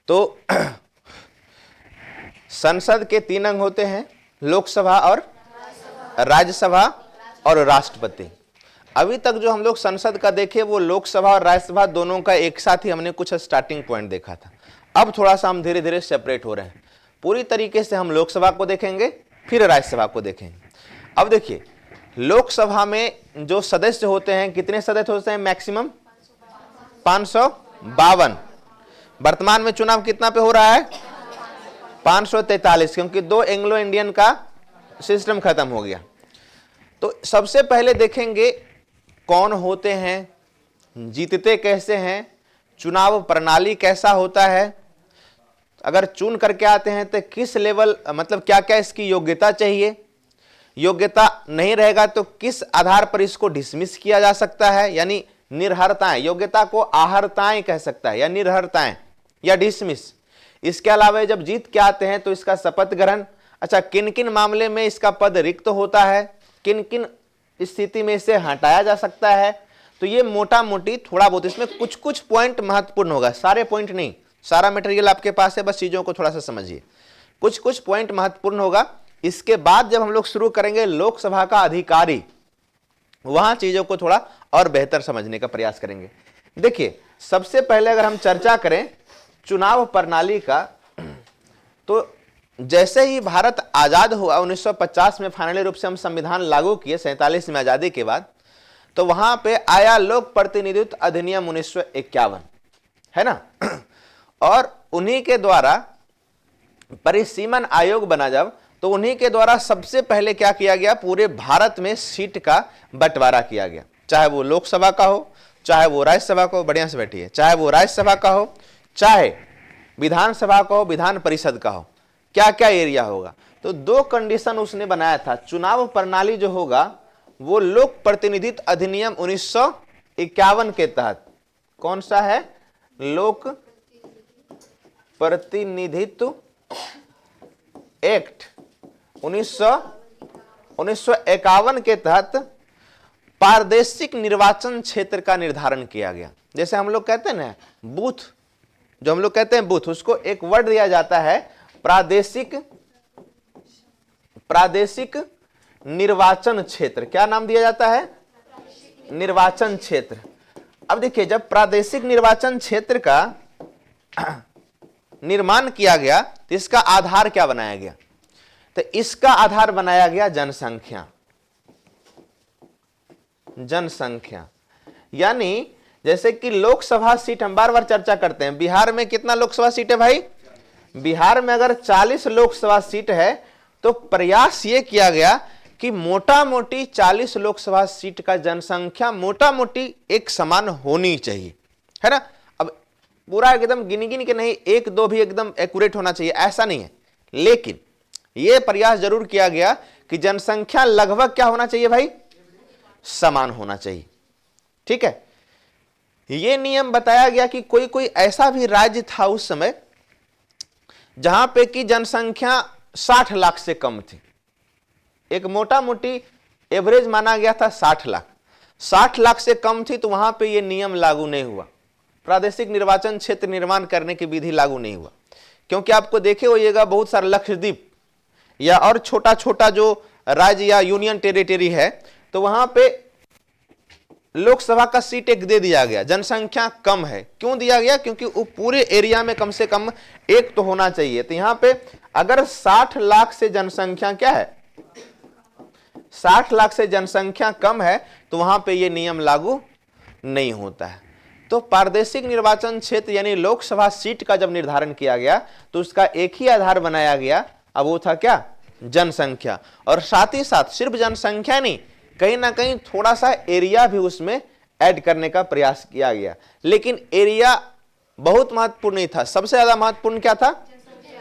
तो संसद के 3 अंग होते हैं, लोकसभा और राज्यसभा और राष्ट्रपति। अभी तक जो हम लोग संसद का देखे वो लोकसभा और राज्यसभा दोनों का एक साथ ही हमने कुछ स्टार्टिंग पॉइंट देखा था। अब थोड़ा सा हम धीरे धीरे सेपरेट हो रहे हैं। पूरी तरीके से हम लोकसभा को देखेंगे, फिर राज्यसभा को देखेंगे। अब देखिए, लोकसभा में जो सदस्य होते हैं, कितने सदस्य होते हैं? मैक्सिमम 552। वर्तमान में चुनाव कितना पे हो रहा है? 543, क्योंकि 2 एंग्लो इंडियन का सिस्टम खत्म हो गया। तो सबसे पहले देखेंगे कौन होते हैं, जीतते कैसे हैं, चुनाव प्रणाली कैसा होता है, अगर चुन करके आते हैं तो किस लेवल, मतलब क्या क्या इसकी योग्यता चाहिए, योग्यता नहीं रहेगा तो किस आधार पर इसको डिसमिस किया जा सकता है, यानी निर्हरताएं, योग्यता को आहर्ताएं कह सकता है, या निर्हरताएं या डिसमिस। इसके अलावा जब जीत के आते हैं तो इसका शपथ ग्रहण, अच्छा किन किन मामले में इसका पद रिक्त होता है, किन किन स्थिति में इसे हटाया जा सकता है। तो ये मोटा मोटी थोड़ा बहुत इसमें कुछ कुछ पॉइंट महत्वपूर्ण होगा, सारे पॉइंट नहीं, सारा मटेरियल आपके पास है, बस चीजों को थोड़ा सा समझिए, कुछ कुछ पॉइंट महत्वपूर्ण होगा। इसके बाद जब हम लोग शुरू करेंगे लोकसभा का अधिकारी, वहां चीजों को थोड़ा और बेहतर समझने का प्रयास करेंगे। देखिए, सबसे पहले अगर हम चर्चा करें चुनाव प्रणाली का, तो जैसे ही भारत आजाद हुआ 1950 में फाइनली रूप से हम संविधान लागू किए 47 में आजादी के बाद, तो वहां पे आया लोक प्रतिनिधित्व अधिनियम 1951, है ना। और उन्हीं के द्वारा परिसीमन आयोग बना जब, तो उन्हीं के द्वारा सबसे पहले क्या किया गया, पूरे भारत में सीट का बंटवारा किया गया, चाहे वो लोकसभा का हो, चाहे वो राज्यसभा का हो, बढ़िया से बैठिए, चाहे वो राज्यसभा का हो, चाहे विधानसभा का हो, विधान परिषद का हो, क्या क्या एरिया होगा। तो 2 कंडीशन उसने बनाया था। चुनाव प्रणाली जो होगा वो लोक प्रतिनिधित्व अधिनियम 1951 के तहत, कौन सा है, लोक प्रतिनिधित्व एक्ट 1951 के तहत प्रादेशिक निर्वाचन क्षेत्र का निर्धारण किया गया। जैसे हम लोग कहते हैं ना बूथ, जो हम लोग कहते हैं बूथ, उसको एक वर्ड दिया जाता है प्रादेशिक निर्वाचन क्षेत्र। क्या नाम दिया जाता है? निर्वाचन क्षेत्र। अब देखिए, जब प्रादेशिक निर्वाचन क्षेत्र का निर्माण किया गया तो इसका आधार क्या बनाया गया? तो इसका आधार बनाया गया जनसंख्या। जनसंख्या यानी जैसे कि लोकसभा सीट हम बार बार चर्चा करते हैं, बिहार में कितना लोकसभा सीट है भाई? बिहार में अगर 40 लोकसभा सीट है तो प्रयास यह किया गया कि मोटा मोटी 40 लोकसभा सीट का जनसंख्या मोटा मोटी एक समान होनी चाहिए, है ना। अब पूरा एकदम गिन गिन के नहीं, 1-2 भी एकदम एक्यूरेट होना चाहिए, ऐसा नहीं है, लेकिन यह प्रयास जरूर किया गया कि जनसंख्या लगभग क्या होना चाहिए भाई? समान होना चाहिए, ठीक है। यह नियम बताया गया कि कोई कोई ऐसा भी राज्य था उस समय जहां पे कि जनसंख्या 60 लाख से कम थी। एक मोटा मोटी एवरेज माना गया था 60 लाख। 60 लाख से कम थी तो वहां पे ये नियम लागू नहीं हुआ, प्रादेशिक निर्वाचन क्षेत्र निर्माण करने की विधि लागू नहीं हुआ। क्योंकि आपको देखे होइएगा बहुत सारे लक्षद्वीप या और छोटा छोटा जो राज्य या यूनियन टेरिटरी है, तो वहां पे लोकसभा का सीट एक दे दिया गया, जनसंख्या कम है। क्यों दिया गया? क्योंकि वो पूरे एरिया में कम से कम एक तो होना चाहिए। तो यहां पे अगर 60 लाख से जनसंख्या क्या है, 60 लाख से जनसंख्या कम है, तो वहां पे ये नियम लागू नहीं होता है। तो प्रादेशिक निर्वाचन क्षेत्र यानी लोकसभा सीट का जब निर्धारण किया गया तो उसका एक ही आधार बनाया गया, अब वो था क्या? जनसंख्या। और साथ ही साथ सिर्फ जनसंख्या नहीं, कहीं ना कहीं थोड़ा सा एरिया भी उसमें ऐड करने का प्रयास किया गया। लेकिन एरिया बहुत महत्वपूर्ण नहीं था, सबसे ज्यादा महत्वपूर्ण क्या था?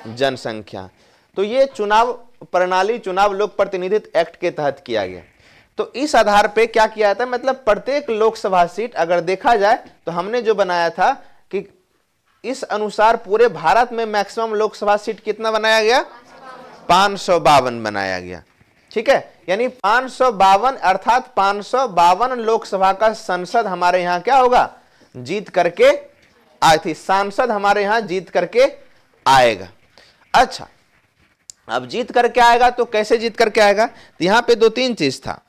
जनसंख्या। तो ये चुनाव प्रणाली चुनाव लोक प्रतिनिधित्व एक्ट के तहत किया गया। तो इस आधार पे क्या किया था, मतलब प्रत्येक लोकसभा सीट अगर देखा जाए तो हमने जो बनाया था कि इस अनुसार पूरे भारत में मैक्सिमम लोकसभा सीट कितना बनाया गया? 552 बनाया गया, ठीक है। यानी 552 अर्थात 552 लोकसभा का संसद हमारे यहां क्या होगा? जीत करके सांसद हमारे यहां जीत करके आएगा। अच्छा, अब जीत करके आएगा तो कैसे जीत करके आएगा? तो यहां पे 2-3 चीज था।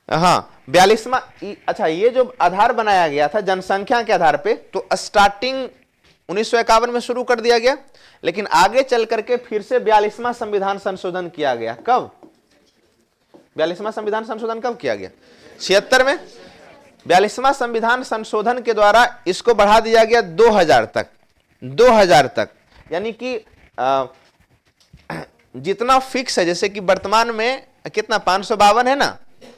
हाँ, 42वां, अच्छा ये जो आधार बनाया गया था जनसंख्या के आधार पे, तो स्टार्टिंग 1951 में शुरू कर दिया गया, लेकिन आगे चल करके फिर से 42वां संविधान संशोधन किया गया। कब? 42वां संविधान संशोधन कब किया गया? 76 में। 42वां संविधान संशोधन के द्वारा इसको बढ़ा दिया गया 2000 तक। 2000 तक यानी कि जितना फिक्स है, जैसे कि वर्तमान में कितना 552 है ना,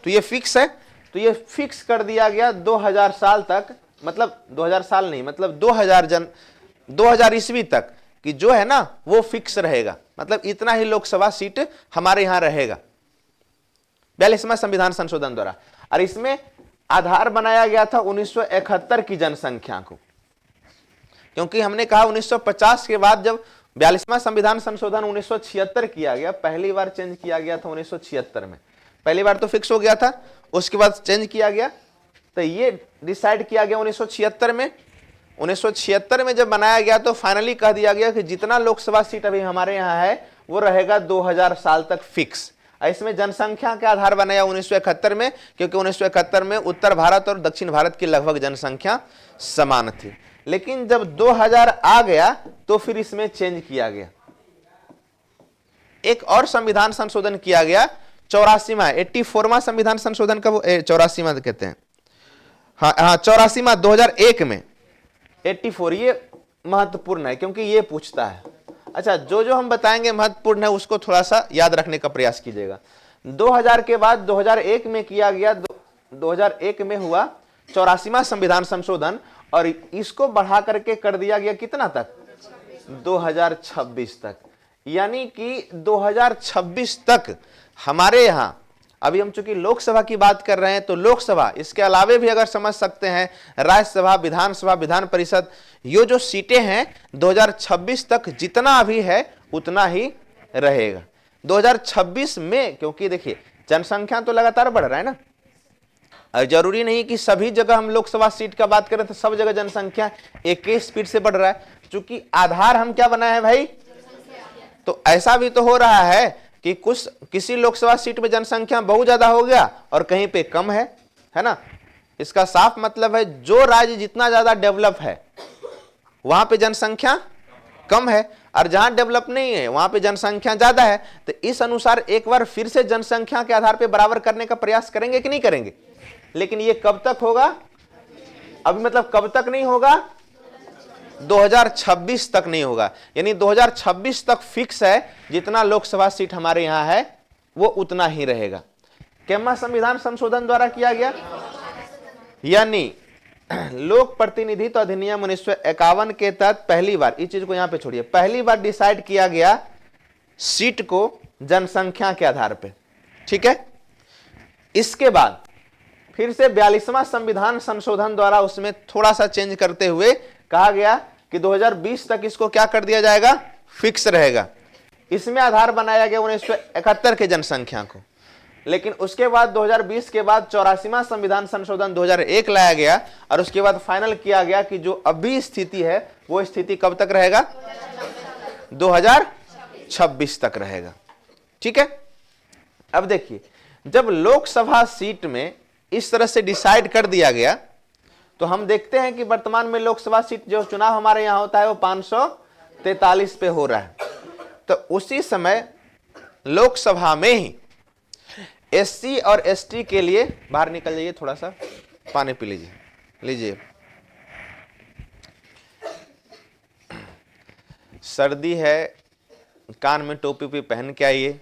तो ये फिक्स है, तो ये फिक्स कर दिया गया 2000 साल तक, मतलब 2000 साल नहीं, मतलब 2000 ईस्वी तक कि जो है ना वो फिक्स रहेगा, मतलब इतना ही लोकसभा सीट हमारे यहां रहेगा 42वां संविधान संशोधन द्वारा। और इसमें आधार बनाया गया था 1971 की जनसंख्या को, क्योंकि हमने कहा 1950 के बाद जब 42वां संविधान संशोधन 1976 किया गया, पहली बार चेंज किया गया था 1976 में। पहली बार तो फिक्स हो गया था, उसके बाद चेंज किया गया, तो ये डिसाइड किया गया 1976 में। 1976 में जब बनाया गया तो फाइनली कह दिया गया कि जितना लोकसभा सीट अभी हमारे यहाँ है वो रहेगा 2000 साल तक फिक्स। इसमें जनसंख्या के आधार बनाया 1971 में, क्योंकि 1971 में उत्तर भारत और दक्षिण भारत की लगभग जनसंख्या समान थी। लेकिन जब 2000 आ गया तो फिर इसमें चेंज किया गया, एक और संविधान संशोधन किया गया 84वां 84वां संविधान संशोधन का, 84वां कहते हैं, हाँ 84वां 2001 में 84। ये महत्वपूर्ण है क्योंकि ये पूछता है। अच्छा, जो जो हम बताएंगे महत्वपूर्ण है उसको थोड़ा सा याद रखने का प्रयास कीजिएगा। 2000 के बाद 2001 में किया गया, 2001 में हुआ 84वां संविधान संशोधन, और इसको बढ़ा करके कर दिया गया कितना तक? 2026 तक। यानी कि 2026 तक हमारे यहां, अभी हम चूंकि लोकसभा की बात कर रहे हैं तो लोकसभा, इसके अलावे भी अगर समझ सकते हैं राज्यसभा, विधानसभा, विधान परिषद, ये जो सीटें हैं 2026 तक जितना अभी है उतना ही रहेगा। 2026 में, क्योंकि देखिए जनसंख्या तो लगातार बढ़ रहा है ना, और जरूरी नहीं कि सभी जगह हम लोकसभा सीट का बात करें तो सब जगह जनसंख्या एक ही स्पीड से बढ़ रहा है, चूंकि आधार हम क्या बनाए हैं भाई, तो ऐसा भी तो हो रहा है कि किसी लोकसभा सीट में जनसंख्या बहुत ज्यादा हो गया और कहीं पे कम है ना। इसका साफ मतलब है जो राज्य जितना ज्यादा डेवलप है वहां पे जनसंख्या कम है, और जहां डेवलप नहीं है वहां पे जनसंख्या ज्यादा है। तो इस अनुसार एक बार फिर से जनसंख्या के आधार पे बराबर करने का प्रयास करेंगे कि नहीं करेंगे? लेकिन ये कब तक होगा? अभी मतलब कब तक नहीं होगा? 2026 तक नहीं होगा। यानी 2026 तक फिक्स है, जितना लोकसभा सीट हमारे यहां है वो उतना ही रहेगा। केमा संविधान संशोधन द्वारा किया गया, यानी लोक प्रतिनिधित्व अधिनियम 1951 के तहत पहली बार, इस चीज को यहां पे छोड़िए, पहली बार डिसाइड किया गया सीट को जनसंख्या के आधार पे, ठीक है। इसके बाद फिर से 42वां संविधान संशोधन द्वारा उसमें थोड़ा सा चेंज करते हुए कहा गया कि 2020 तक इसको क्या कर दिया जाएगा, फिक्स रहेगा। इसमें आधार बनाया गया 1971 के जनसंख्या को, लेकिन उसके बाद 2020 के बाद 84वां संविधान संशोधन 2001 लाया गया, और उसके बाद फाइनल किया गया कि जो अभी स्थिति है वो स्थिति कब तक रहेगा, 2026 तक रहेगा, ठीक है। अब देखिए, जब लोकसभा सीट में इस तरह से डिसाइड कर दिया गया तो हम देखते हैं कि वर्तमान में लोकसभा सीट जो चुनाव हमारे यहां होता है वो 543 पे हो रहा है। तो उसी समय लोकसभा में ही एससी और एसटी के लिए, बाहर निकल जाइए, थोड़ा सा पानी पी लीजिए, सर्दी है, कान में टोपी पहन के आइए।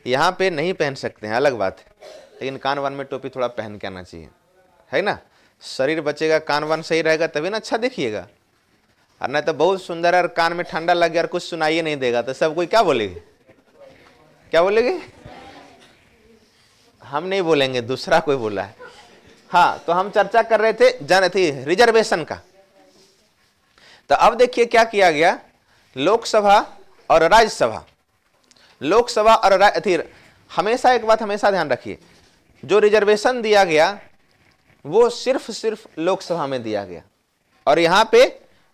यहां पे नहीं पहन सकते हैं, अलग बात है, लेकिन कान वान में टोपी थोड़ा पहन के आना चाहिए, है ना। शरीर बचेगा, कान वान सही रहेगा तभी ना अच्छा देखिएगा, और नहीं तो बहुत सुंदर है और कान में ठंडा लग गया और कुछ सुनाइए नहीं देगा तो सब कोई क्या बोलेंगे, क्या बोलेंगे? हम नहीं बोलेंगे, दूसरा कोई बोला है। हाँ, तो हम चर्चा कर रहे थे रिजर्वेशन का। तो अब देखिए क्या किया गया, लोकसभा और राज्यसभा, लोकसभा और हमेशा एक बात हमेशा ध्यान रखिए, जो रिजर्वेशन दिया गया वो सिर्फ लोकसभा में दिया गया, और यहां पे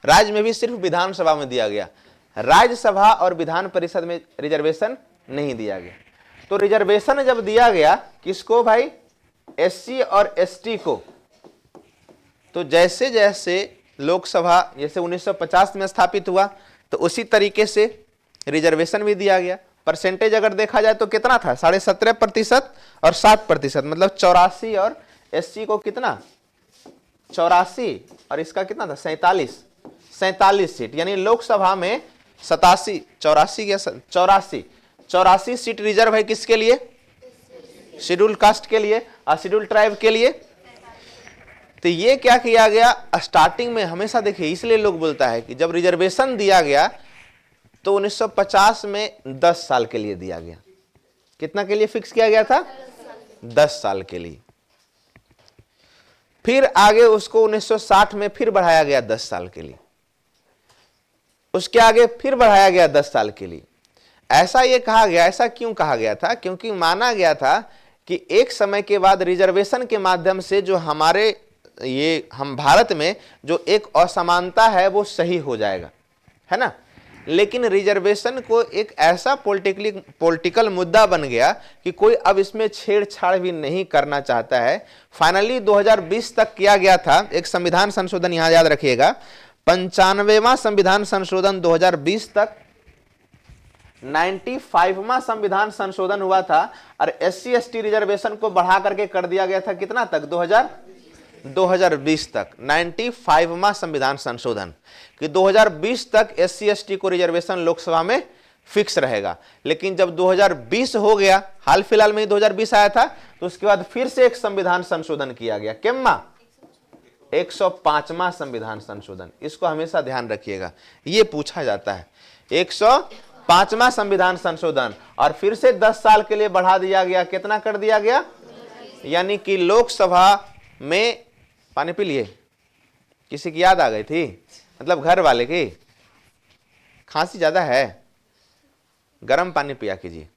राज्य में भी सिर्फ विधानसभा में दिया गया, राज्यसभा और विधान परिषद में रिजर्वेशन नहीं दिया गया। तो रिजर्वेशन जब दिया गया किसको भाई, एससी और एसटी को, तो जैसे जैसे लोकसभा जैसे 1950 में स्थापित हुआ तो उसी तरीके से रिजर्वेशन भी दिया गया। परसेंटेज अगर देखा जाए तो कितना था, 17.5% और 7%, मतलब 84, और एससी को कितना 84 और इसका कितना था 47 सीट, यानी लोकसभा में 84 सीट रिजर्व है किसके लिए, शेड्यूल कास्ट के लिए और शेड्यूल ट्राइब के लिए। तो ये क्या किया गया स्टार्टिंग में, हमेशा देखिए इसलिए लोग बोलता है कि जब रिजर्वेशन दिया गया तो 1950 में 10 साल के लिए दिया गया। कितना के लिए फिक्स किया गया था, 10 साल के लिए। फिर आगे उसको 1960 में फिर बढ़ाया गया 10 साल के लिए, उसके आगे फिर बढ़ाया गया 10 साल के लिए। ऐसा ये कहा गया, ऐसा क्यों कहा गया था, क्योंकि माना गया था कि एक समय के बाद रिजर्वेशन के माध्यम से जो हम भारत में जो एक असमानता है वो सही हो जाएगा, है ना। लेकिन रिजर्वेशन को एक ऐसा पॉलिटिकल मुद्दा बन गया कि कोई अब इसमें छेड़छाड़ भी नहीं करना चाहता है। फाइनली 2020 तक किया गया था एक संविधान संशोधन, यहां याद रखिएगा 95वां संविधान संशोधन 2020 तक, 95वां संविधान संशोधन हुआ था और एससी एसटी रिजर्वेशन को बढ़ा करके कर दिया गया था कितना तक, 2020 तक। 95वां संविधान संशोधन कि 2020 तक एससी एसटी को रिजर्वेशन लोकसभा में फिक्स रहेगा। लेकिन जब 2020 हो गया, हाल फिलहाल में ही 2020 आया था, तो उसके बाद फिर से एक संविधान संशोधन किया गया। केम्मा 105वां संविधान संशोधन, इसको हमेशा ध्यान रखिएगा, ये पूछा जाता है। 105वां संविधान संशोधन और फिर से 10 साल के लिए बढ़ा दिया गया। कितना कर दिया गया, यानी कि लोकसभा में, पानी पी लिए, किसी की याद आ गई थी, मतलब घर वाले की, खांसी ज्यादा है, गर्म पानी पिया कीजिए,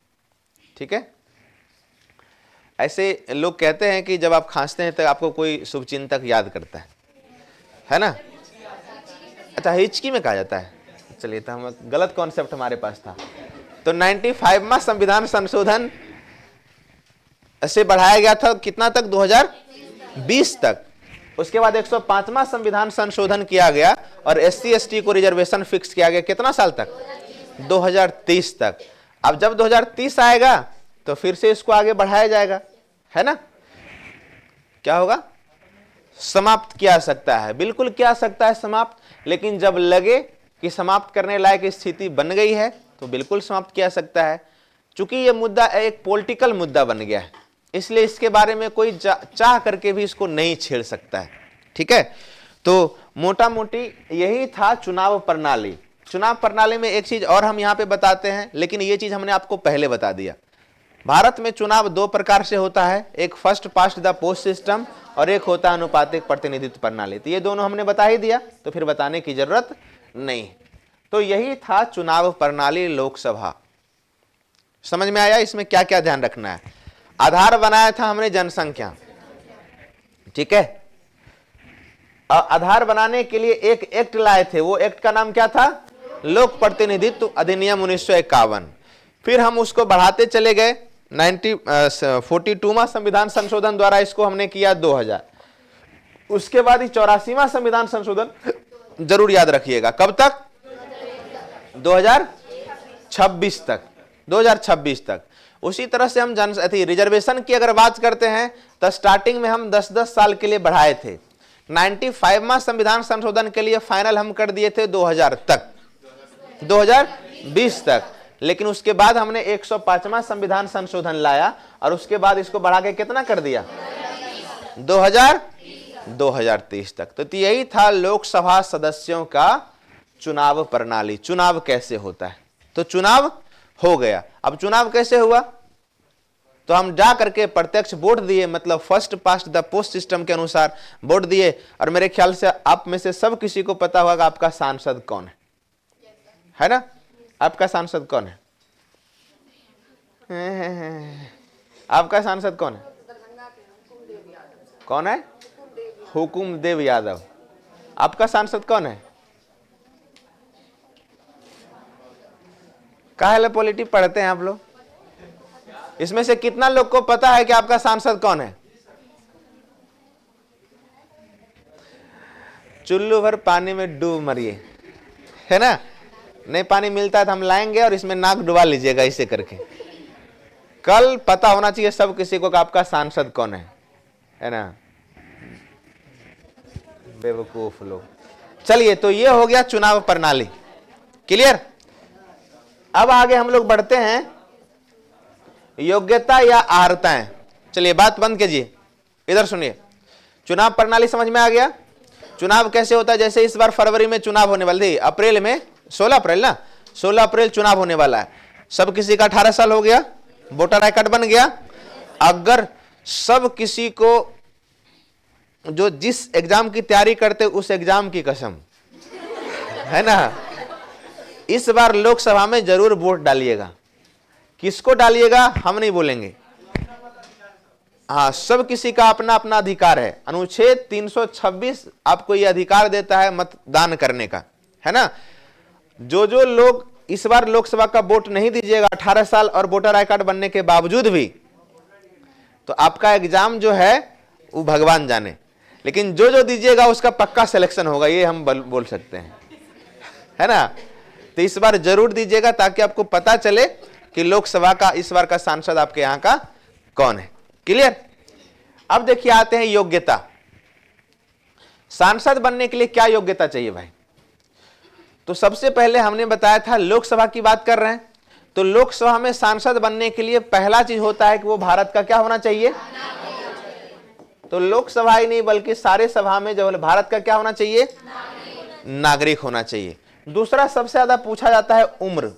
ठीक है। ऐसे लोग कहते हैं कि जब आप खांसते हैं तो आपको कोई शुभचिंतक याद करता है ना। अच्छा, हिचकी में कहा जाता है, चलिए तो हम गलत कॉन्सेप्ट हमारे पास था। तो 95वां संविधान संशोधन से बढ़ाया गया था कितना तक, 2020 तक। उसके बाद 105वां संविधान संशोधन किया गया और एससी एसटी को रिजर्वेशन फिक्स किया गया कितना साल तक, 2030 तक। अब जब 2030 आएगा तो फिर से इसको आगे बढ़ाया जाएगा, है ना। क्या होगा, समाप्त किया सकता है, बिल्कुल किया सकता है समाप्त, लेकिन जब लगे कि समाप्त करने लायक स्थिति बन गई है तो बिल्कुल समाप्त किया सकता है। चूंकि यह मुद्दा एक पॉलिटिकल मुद्दा बन गया है, इसलिए इसके बारे में कोई चाह करके भी इसको नहीं छेड़ सकता है, ठीक है। तो मोटा मोटी यही था चुनाव प्रणाली। चुनाव प्रणाली में एक चीज और हम यहां पे बताते हैं, लेकिन ये चीज हमने आपको पहले बता दिया। भारत में चुनाव 2 प्रकार से होता है, एक first past the post system और एक होता है अनुपातिक प्रतिनिधित्व प्रणाली। तो ये दोनों हमने बता ही दिया, तो फिर बताने की जरूरत नहीं। तो यही था चुनाव प्रणाली लोकसभा। समझ में आया इसमें क्या क्या ध्यान रखना है। आधार बनाया था हमने जनसंख्या, ठीक है। आधार बनाने के लिए एक एक्ट लाए थे, वो एक्ट का नाम क्या था, लोक प्रतिनिधित्व अधिनियम 1951। फिर हम उसको बढ़ाते चले गए, 42वां संविधान संशोधन द्वारा इसको हमने किया 2000। उसके बाद 84वां संविधान संशोधन, जरूर याद रखिएगा, कब तक, 2026 तक, 2026 तक। उसी तरह से हम रिजर्वेशन की अगर बात करते हैं तो स्टार्टिंग में हम 10-10 साल के लिए बढ़ाए थे। 95वां संविधान संशोधन के लिए फाइनल हम कर दिए थे 2000 तक, 2020 तक। लेकिन उसके बाद हमने 105वां संविधान संशोधन लाया और उसके बाद इसको बढ़ा के कितना कर दिया, 2030 तक। तो यही था लोकसभा सदस्यों का चुनाव प्रणाली। चुनाव कैसे होता है, तो चुनाव हो गया। अब चुनाव कैसे हुआ, तो हम जा करके प्रत्यक्ष वोट दिए, मतलब first past the post system के अनुसार वोट दिए। और मेरे ख्याल से आप में से सब किसी को पता होगा आपका सांसद कौन है ना। आपका सांसद कौन है, आपका सांसद कौन है, कौन है, हुकुम देव यादव। आपका सांसद कौन है? काहे पॉलिटी पढ़ते हैं आप लोग? इसमें से कितना लोग को पता है कि आपका सांसद कौन है? चुल्लू भर पानी में डूब मरिए, है ना? नहीं पानी मिलता है तो हम लाएंगे और इसमें नाक डुबा लीजिएगा ऐसे करके। कल पता होना चाहिए सब किसी को कि आपका सांसद कौन है ना? बेवकूफ लोग। चलिए, तो ये हो गया चुनाव प्रणाली, क्लियर। अब आगे हम लोग बढ़ते हैं, योग्यता या अर्हताएं। चलिए बात बंद कीजिए, इधर सुनिए। चुनाव प्रणाली समझ में आ गया? चुनाव कैसे होता है? जैसे इस बार फरवरी में चुनाव होने वाली थी, अप्रैल में 16 अप्रैल ना, 16 अप्रैल चुनाव होने वाला है। सब किसी का 18 साल हो गया, वोटर आई कार्ड बन गया। अगर सब किसी को जो जिस एग्जाम की तैयारी करते उस एग्जाम की कसम, है ना, इस बार लोकसभा में जरूर वोट डालिएगा। किसको डालिएगा हम नहीं बोलेंगे, हाँ, सब किसी का अपना अपना अधिकार है। अनुच्छेद 326 आपको यह अधिकार देता है मतदान करने का, है ना। जो जो लोग इस बार लोकसभा का वोट नहीं दीजिएगा 18 साल और वोटर आई कार्ड बनने के बावजूद भी, तो आपका एग्जाम जो है वो भगवान जाने। लेकिन जो जो दीजिएगा उसका पक्का सिलेक्शन होगा, ये हम बोल सकते हैं, है ना। तो इस बार जरूर दीजिएगा ताकि आपको पता चले कि लोकसभा का इस बार का सांसद आपके यहां का कौन है, क्लियर। अब देखिए आते हैं योग्यता। सांसद बनने के लिए क्या योग्यता चाहिए भाई? तो सबसे पहले हमने बताया था लोकसभा की बात कर रहे हैं, तो लोकसभा में सांसद बनने के लिए पहला चीज होता है कि वो भारत का क्या होना चाहिए? तो लोकसभा ही नहीं बल्कि सारे सभा में जो भारत का क्या होना चाहिए? नागरिक होना चाहिए। दूसरा सबसे ज्यादा पूछा जाता है उम्र।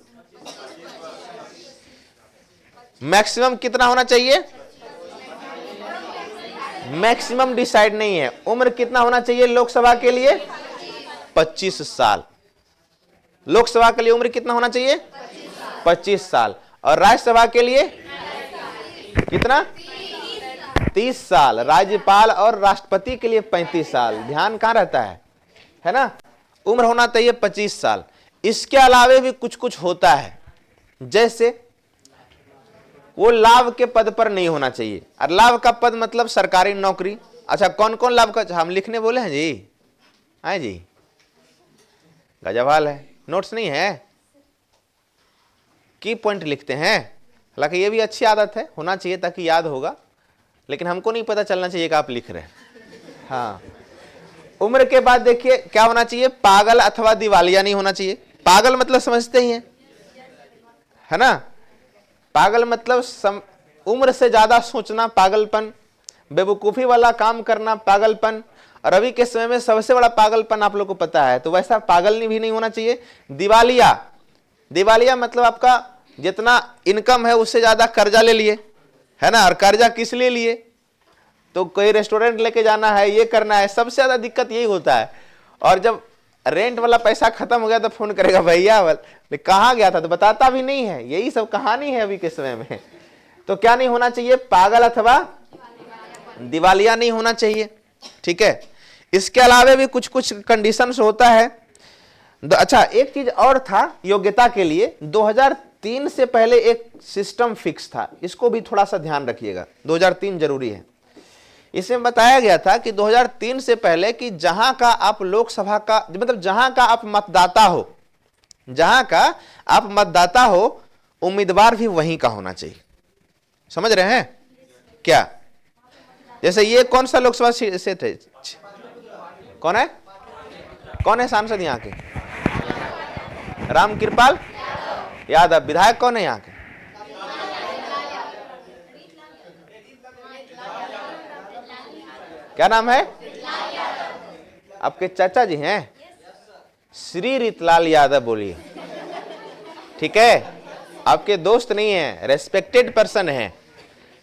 मैक्सिमम कितना होना चाहिए? मैक्सिमम डिसाइड नहीं है, उम्र कितना होना चाहिए लोकसभा के लिए? 25 साल। लोकसभा के लिए उम्र कितना होना चाहिए? 25 साल। और राज्यसभा के लिए कितना? 30 साल। राज्यपाल और राष्ट्रपति के लिए 35 साल। ध्यान कहां रहता है ना। उम्र होना चाहिए 25 साल। इसके अलावे भी कुछ कुछ होता है, जैसे वो लाभ के पद पर नहीं होना चाहिए। और लाभ का पद मतलब सरकारी नौकरी। अच्छा, कौन कौन लाभ का हम लिखने बोले हैं जी? आए जी, गजवाल है, नोट्स नहीं है, की पॉइंट लिखते हैं। हालांकि ये भी अच्छी आदत है, होना चाहिए ताकि याद होगा, लेकिन हमको नहीं पता चलना चाहिए कि आप लिख रहे हैं। हाँ, उम्र के बाद देखिए क्या होना चाहिए? पागल अथवा दिवालिया नहीं होना चाहिए। पागल मतलब समझते ही हैं, है ना। पागल मतलब उम्र से ज्यादा सोचना पागलपन, बेवकूफी वाला काम करना पागलपन। और अभी के समय में सबसे बड़ा पागलपन आप लोग को पता है, तो वैसा पागल भी नहीं होना चाहिए। दिवालिया, दिवालिया मतलब आपका जितना इनकम है उससे ज्यादा कर्जा ले लिए, है ना। और कर्जा किस लिए लिए? तो कोई रेस्टोरेंट लेके जाना है, ये करना है, सबसे ज्यादा दिक्कत यही होता है। और जब रेंट वाला पैसा खत्म हो गया तो फोन करेगा भैया वाला कहाँ गया था, तो बताता भी नहीं है। यही सब कहानी है अभी के समय में। तो क्या नहीं होना चाहिए? पागल अथवा दिवालिया नहीं होना चाहिए, ठीक है। इसके अलावा भी कुछ कुछ कंडीशंस होता है। अच्छा, एक चीज और था योग्यता के लिए, 2003 से पहले एक सिस्टम फिक्स था, इसको भी थोड़ा सा ध्यान रखिएगा। 2003 जरूरी है। इसमें बताया गया था कि 2003 से पहले कि जहां का आप लोकसभा का मतलब जहां का आप मतदाता हो, जहां का आप मतदाता हो, उम्मीदवार भी वहीं का होना चाहिए। समझ रहे हैं क्या? जैसे ये कौन सा लोकसभा सीट है? कौन है? कौन है सांसद यहाँ के? रामकृपाल यादव। विधायक कौन है यहाँ के? क्या नाम है? आपके चाचा जी हैं? श्री रीतलाल यादव बोलिए, ठीक है। आपके दोस्त नहीं है, रेस्पेक्टेड पर्सन है।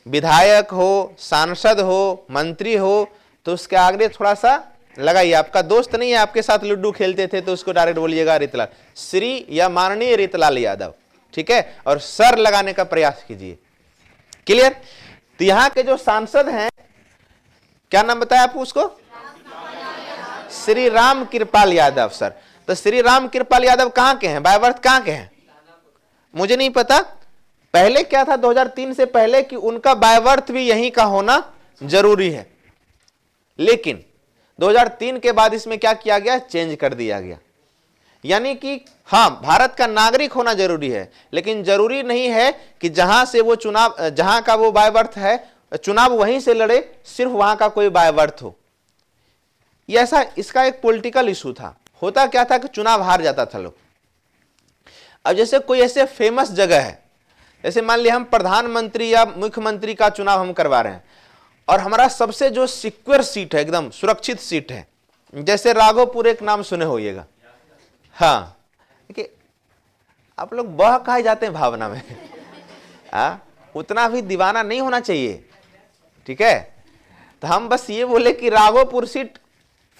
विधायक हो, सांसद हो, मंत्री हो, तो उसके आगे थोड़ा सा लगाइए। आपका दोस्त नहीं है, आपके साथ लूडो खेलते थे, तो उसको डायरेक्ट बोलिएगा रीतलाल, श्री या माननीय रीतलाल यादव, ठीक है। और सर लगाने का प्रयास कीजिए, क्लियर। तो यहाँ के जो सांसद हैं, क्या नाम बताया आपको? उसको श्री राम कृपाल यादव सर। तो श्री राम कृपाल यादव कहां के हैं, बाय बर्थ कहां के हैं, मुझे नहीं पता। पहले क्या था 2003 से पहले कि उनका बाय बर्थ भी यहीं का होना जरूरी है, लेकिन 2003 के बाद इसमें क्या किया गया, चेंज कर दिया गया। यानी कि हां, भारत का नागरिक होना जरूरी है, लेकिन जरूरी नहीं है कि जहां से वो चुनाव, जहां का वो बाय बर्थ है, चुनाव वहीं से लड़े, सिर्फ वहां का कोई बाय बर्थ हो। ये ऐसा, इसका एक पॉलिटिकल इशू था। होता क्या था कि चुनाव हार जाता था लोग। अब जैसे कोई ऐसे फेमस जगह है, जैसे मान लिया हम प्रधानमंत्री या मुख्यमंत्री का चुनाव हम करवा रहे हैं, और हमारा सबसे जो सिक्योर सीट है, एकदम सुरक्षित सीट है, जैसे राघोपुर, एक नाम सुने होइएगा। हाँ, देखिए आप लोग बह कहा जाते हैं भावना में, उतना भी दीवाना नहीं होना चाहिए, ठीक है। तो हम बस ये बोले कि राघोपुर सीट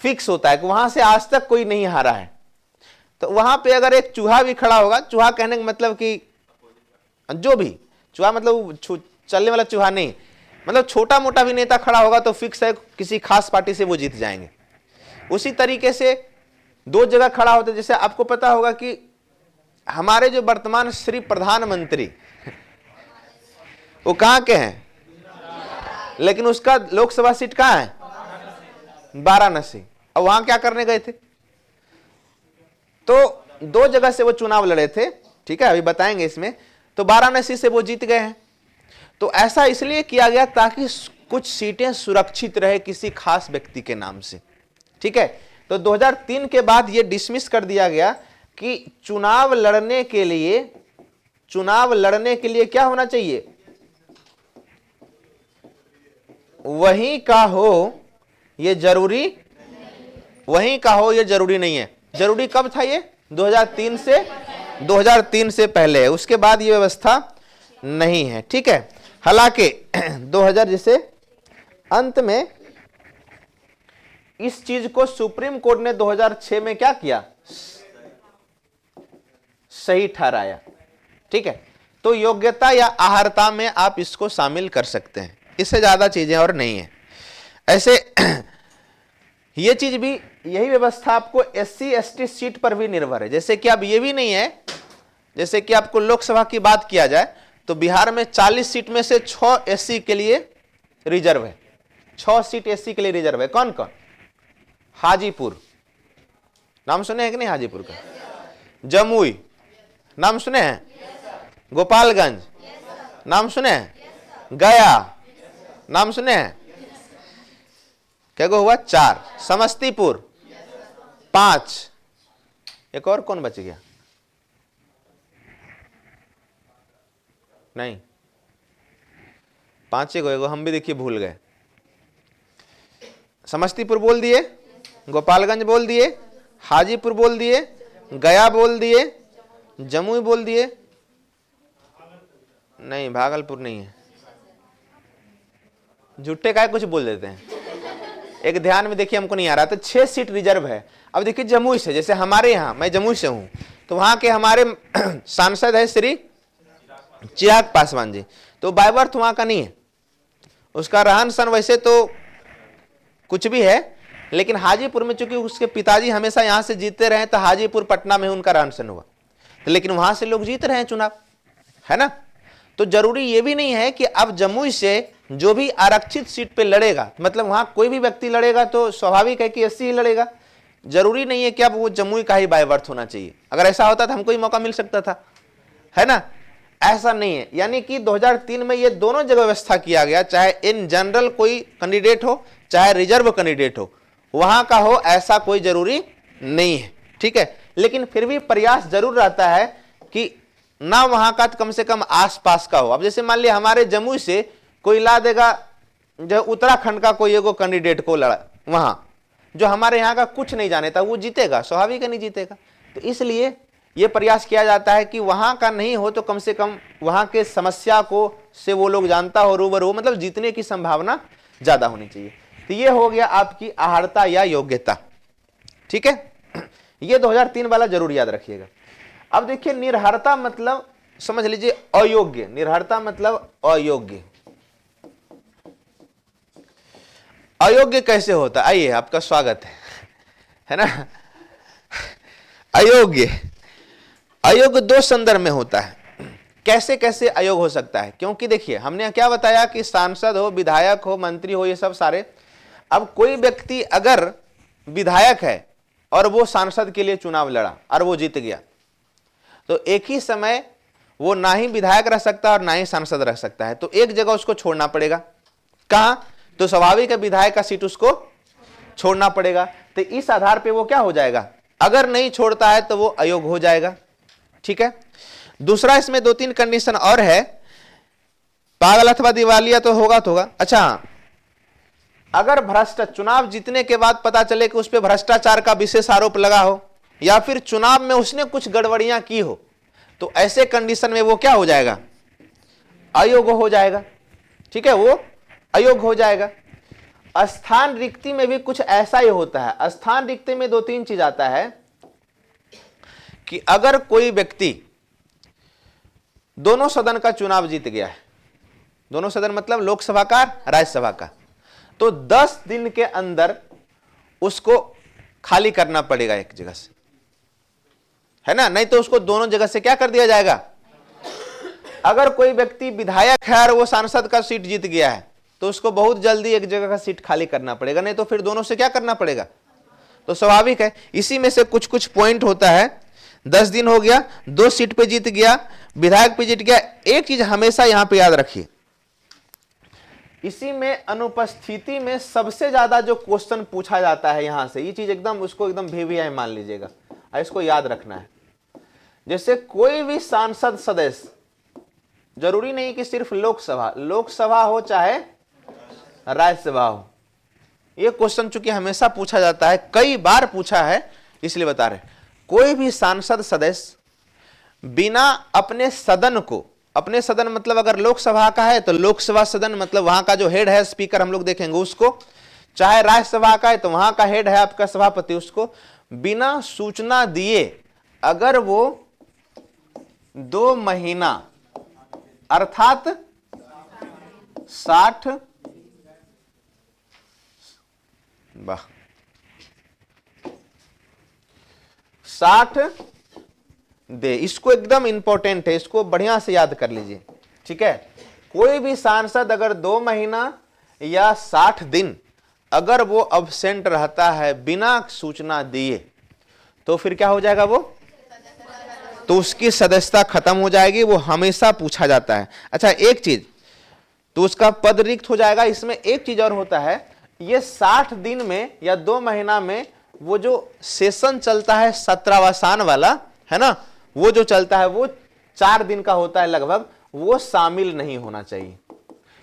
फिक्स होता है कि वहां से आज तक कोई नहीं हारा है। तो वहां पे अगर एक चूहा भी खड़ा होगा, चूहा कहने का मतलब कि जो भी चूहा, मतलब चलने वाला चूहा नहीं, मतलब छोटा मोटा भी नेता खड़ा होगा तो फिक्स है किसी खास पार्टी से वो जीत जाएंगे। उसी तरीके से दो जगह खड़ा होते, जैसे आपको पता होगा कि हमारे जो वर्तमान श्री प्रधानमंत्री वो कहां के हैं, लेकिन उसका लोकसभा सीट कहां है, वाराणसी। और वहां क्या करने गए थे, तो दो जगह से वो चुनाव लड़े थे, ठीक है, अभी बताएंगे इसमें। तो वाराणसी से वो जीत गए हैं। तो ऐसा इसलिए किया गया ताकि कुछ सीटें सुरक्षित रहे किसी खास व्यक्ति के नाम से, ठीक है। तो 2003 के बाद ये डिसमिस कर दिया गया कि चुनाव लड़ने के लिए क्या होना चाहिए, वहीं का हो ये जरूरी, वहीं का हो ये जरूरी नहीं है। जरूरी कब था ये, 2003 से पहले है, उसके बाद ये व्यवस्था नहीं है, ठीक है। हालांकि 2000 जैसे अंत में इस चीज को सुप्रीम कोर्ट ने 2006 में क्या किया, सही ठहराया, ठीक है। तो योग्यता या अहर्ता में आप इसको शामिल कर सकते हैं, इससे ज्यादा चीजें और नहीं है। ऐसे ये चीज भी, यही व्यवस्था आपको SC ST सीट पर भी निर्भर है। जैसे कि अब ये भी नहीं है, जैसे कि आपको लोकसभा की बात किया जाए तो बिहार में 40 सीट में से 6 SC के लिए रिजर्व है, 6 सीट SC के लिए रिजर्व है। कौन कौन, हाजीपुर, नाम सुने हैं कि नहीं हाजीपुर का, जमुई नाम सुने हैं, गोपालगंज नाम सुने हैं, गया नाम सुने हैं, क्या को हुआ 4, समस्तीपुर 5, एक और कौन बच गया, नहीं 5 को हम भी देखिए भूल गए। समस्तीपुर बोल दिए, गोपालगंज बोल दिए, हाजीपुर बोल दिए, गया बोल दिए, जमुई बोल दिए, नहीं भागलपुर नहीं है, झूठे का कुछ बोल देते हैं। एक ध्यान में देखिए, हमको नहीं आ रहा, तो 6 सीट रिजर्व है। अब देखिए जमुई से, जैसे हमारे यहाँ, मैं जमुई से हूं, तो वहां के हमारे सांसद है श्री चिराग पासवान जी, तो बाय बर्थ वहां का नहीं है, उसका रहन सहन वैसे तो कुछ भी है, लेकिन हाजीपुर में चूंकि उसके पिताजी हमेशा यहां से जीतते रहे, तो हाजीपुर पटना में उनका रहन सहन हुआ, तो लेकिन वहां से लोग जीत रहे हैं चुनाव, है ना। तो जरूरी ये भी नहीं है कि अब जमुई से जो भी आरक्षित सीट पे लड़ेगा, मतलब वहां कोई भी व्यक्ति लड़ेगा तो स्वाभाविक है कि SC ही लड़ेगा, जरूरी नहीं है कि अब वो जमुई का ही बाय बर्थ होना चाहिए। अगर ऐसा होता तो हमको ही मौका मिल सकता था, है ना, ऐसा नहीं है। यानी कि 2003 में ये दोनों जगह व्यवस्था किया गया, चाहे इन जनरल कोई कैंडिडेट हो, चाहे रिजर्व कैंडिडेट हो, वहां का हो, ऐसा कोई जरूरी नहीं है, ठीक है। लेकिन फिर भी प्रयास जरूर रहता है कि ना वहां का कम से कम आसपास का हो। अब जैसे मान लिया हमारे जमुई से कोई ला देगा जो उत्तराखंड का कोई एगो कैंडिडेट को लड़ा, वहां जो हमारे यहाँ का कुछ नहीं जाने था, वो जीतेगा, स्वाभाविक है नहीं जीतेगा। तो इसलिए यह प्रयास किया जाता है कि वहां का नहीं हो तो कम से कम वहां के समस्या को से वो लोग जानता हो, रूबरू हो, मतलब जीतने की संभावना ज्यादा होनी चाहिए। तो ये हो गया आपकी अहर्ता या योग्यता, ठीक है। ये 2003 वाला जरूर याद रखिएगा। अब देखिए निर्हरता मतलब समझ लीजिए अयोग्य, निर्हरता मतलब अयोग्य। अयोग्य कैसे होता है, आइए आपका स्वागत है। है ना। अयोग्य, अयोग्य दो संदर्भ में होता है। कैसे कैसे अयोग्य हो सकता है? क्योंकि देखिए हमने क्या बताया कि सांसद हो, विधायक हो, मंत्री हो, ये सब सारे। अब कोई व्यक्ति अगर विधायक है और वो सांसद के लिए चुनाव लड़ा और वो जीत गया, तो एक ही समय वो ना ही विधायक रह सकता है और ना ही सांसद रह सकता है। तो एक जगह उसको छोड़ना पड़ेगा। कहां? तो स्वाभाविक है विधायक का सीट उसको छोड़ना पड़ेगा। तो इस आधार पे वो क्या हो जाएगा? अगर नहीं छोड़ता है तो वो अयोग्य हो जाएगा। ठीक है। दूसरा इसमें 2-3 कंडीशन और है। पागल अथवा दिवालिया तो होगा। अच्छा, अगर भ्रष्ट चुनाव जीतने के बाद पता चले कि उस पर भ्रष्टाचार का विशेष आरोप लगा हो या फिर चुनाव में उसने कुछ गड़बड़ियां की हो, तो ऐसे कंडीशन में वो क्या हो जाएगा? अयोग्य हो जाएगा। ठीक है, वो अयोग्य हो जाएगा। स्थान रिक्ति में भी कुछ ऐसा ही होता है। स्थान रिक्ति में 2-3 चीज आता है कि अगर कोई व्यक्ति दोनों सदन का चुनाव जीत गया है, दोनों सदन मतलब लोकसभा का, राज्यसभा का, तो 10 दिन के अंदर उसको खाली करना पड़ेगा एक जगह से, है ना। नहीं तो उसको दोनों जगह से क्या कर दिया जाएगा? अगर कोई व्यक्ति विधायक है और वो सांसद का सीट जीत गया है, तो उसको बहुत जल्दी एक जगह का सीट खाली करना पड़ेगा, नहीं तो फिर दोनों से क्या करना पड़ेगा। तो स्वाभाविक है। इसी में से कुछ कुछ पॉइंट होता है। 10 दिन हो गया, 2 सीट पे जीत गया, विधायक पे जीत गया। एक चीज हमेशा यहां पे याद रखिए, इसी में अनुपस्थिति में सबसे ज्यादा जो क्वेश्चन पूछा जाता है यहां से, ये चीज एकदम उसको एकदम VVI मान लीजिएगा, इसको याद रखना है। जैसे कोई भी सांसद सदस्य, जरूरी नहीं कि सिर्फ लोकसभा हो चाहे राज्यसभा हो, ये क्वेश्चन चूंकि हमेशा पूछा जाता है, कई बार पूछा है, इसलिए बता रहे। कोई भी सांसद सदस्य बिना अपने सदन को, अपने सदन मतलब अगर लोकसभा का है तो लोकसभा सदन मतलब वहां का जो हेड है, स्पीकर हम लोग देखेंगे उसको, चाहे राज्यसभा का है तो वहां का हेड है आपका सभापति, उसको बिना सूचना दिए अगर वो 2 महीना अर्थात 60 दे, इसको एकदम इंपॉर्टेंट है, इसको बढ़िया से याद कर लीजिए। ठीक है, कोई भी सांसद अगर 2 महीना या 60 दिन अगर वो अब्सेंट रहता है बिना सूचना दिए, तो फिर क्या हो जाएगा? वो तो उसकी सदस्यता खत्म हो जाएगी। वो हमेशा पूछा जाता है। अच्छा, एक चीज तो उसका पद रिक्त हो जाएगा। इसमें एक चीज और होता है, ये 60 दिन में या 2 महीना में वो जो सेशन चलता है सत्रावसान वाला, है ना, वो जो चलता है वो 4 दिन का होता है लगभग, वो शामिल नहीं होना चाहिए।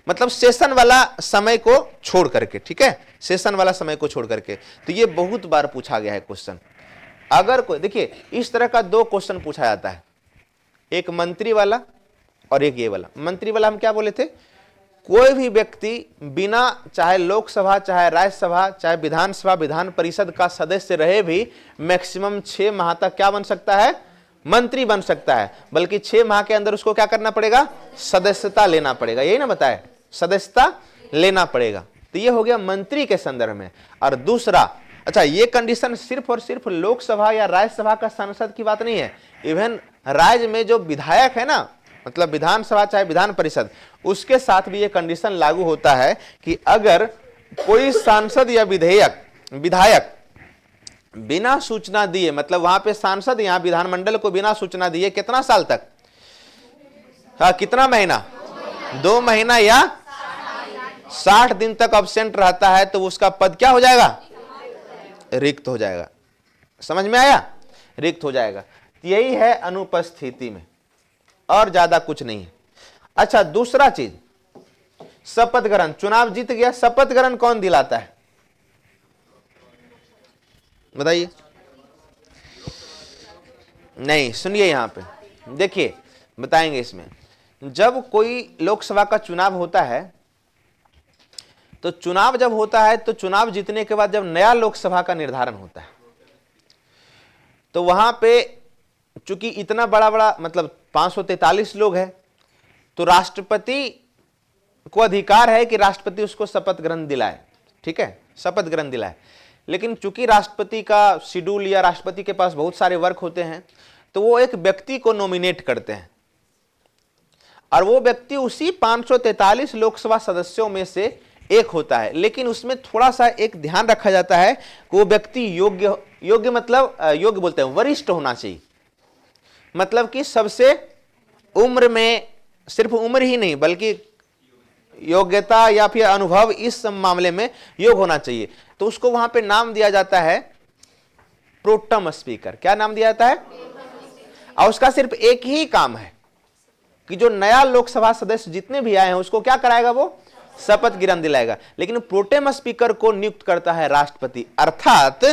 मतलब सेशन वाला समय को छोड़ करके। ठीक है, सेशन वाला समय को छोड़ करके। तो ये बहुत बार पूछा गया है क्वेश्चन। अगर कोई, देखिए इस तरह का 2 क्वेश्चन पूछा जाता है, एक मंत्री वाला और एक ये वाला। मंत्री वाला हम क्या बोले थे? कोई भी व्यक्ति बिना चाहे लोकसभा, चाहे राज्यसभा, चाहे विधानसभा, विधान परिषद का सदस्य रहे भी मैक्सिमम 6 माह तक क्या बन सकता है? मंत्री बन सकता है। बल्कि 6 माह के अंदर उसको क्या करना पड़ेगा? सदस्यता लेना पड़ेगा। यही ना बताए, सदस्यता लेना पड़ेगा। तो ये हो गया मंत्री के संदर्भ में। और दूसरा, अच्छा, ये कंडीशन सिर्फ और सिर्फ लोकसभा या राज्यसभा का सांसद की बात नहीं है, इवन राज्य में जो विधायक है ना, मतलब विधानसभा चाहे विधान परिषद, उसके साथ भी ये कंडीशन लागू होता है कि अगर कोई सांसद या विधायक बिना सूचना दिए, मतलब वहां पे सांसद यहां विधानमंडल को बिना सूचना दिए कितना साल तक, कितना महीना, 2 महीना या 60 दिन तक अब्सेंट रहता है, तो उसका पद क्या हो जाएगा? रिक्त हो जाएगा। समझ में आया? रिक्त हो जाएगा। यही है अनुपस्थिति में, और ज्यादा कुछ नहीं है। अच्छा, दूसरा चीज, शपथ ग्रहण। चुनाव जीत गया, शपथ ग्रहण कौन दिलाता है? बताइए। नहीं, सुनिए, यहां पे देखिए, बताएंगे इसमें। जब कोई लोकसभा का चुनाव होता है, तो चुनाव जब होता है तो चुनाव जीतने के बाद जब नया लोकसभा का निर्धारण होता है, तो वहां पे चूंकि इतना बड़ा मतलब 543 लोग हैं, तो राष्ट्रपति को अधिकार है कि राष्ट्रपति उसको शपथ ग्रहण दिलाए। ठीक है, शपथ ग्रहण दिलाए। लेकिन चूंकि राष्ट्रपति का शेड्यूल या राष्ट्रपति के पास बहुत सारे वर्क होते हैं, तो वो एक व्यक्ति को नॉमिनेट करते हैं और वो व्यक्ति उसी 543 लोकसभा सदस्यों में से एक होता है। लेकिन उसमें थोड़ा सा एक ध्यान रखा जाता है कि वो व्यक्ति योग्य मतलब योग्य बोलते हैं वरिष्ठ होना चाहिए। मतलब कि सबसे उम्र में, सिर्फ उम्र ही नहीं बल्कि योग्यता या फिर अनुभव, इस मामले में योग होना चाहिए। तो उसको वहां पे नाम दिया जाता है प्रोटम स्पीकर। क्या नाम दिया जाता है? और उसका सिर्फ एक ही काम है कि जो नया लोकसभा सदस्य जितने भी आए हैं उसको क्या कराएगा? वो शपथ ग्रहण दिलाएगा। लेकिन प्रोटेम स्पीकर को नियुक्त करता है राष्ट्रपति, अर्थात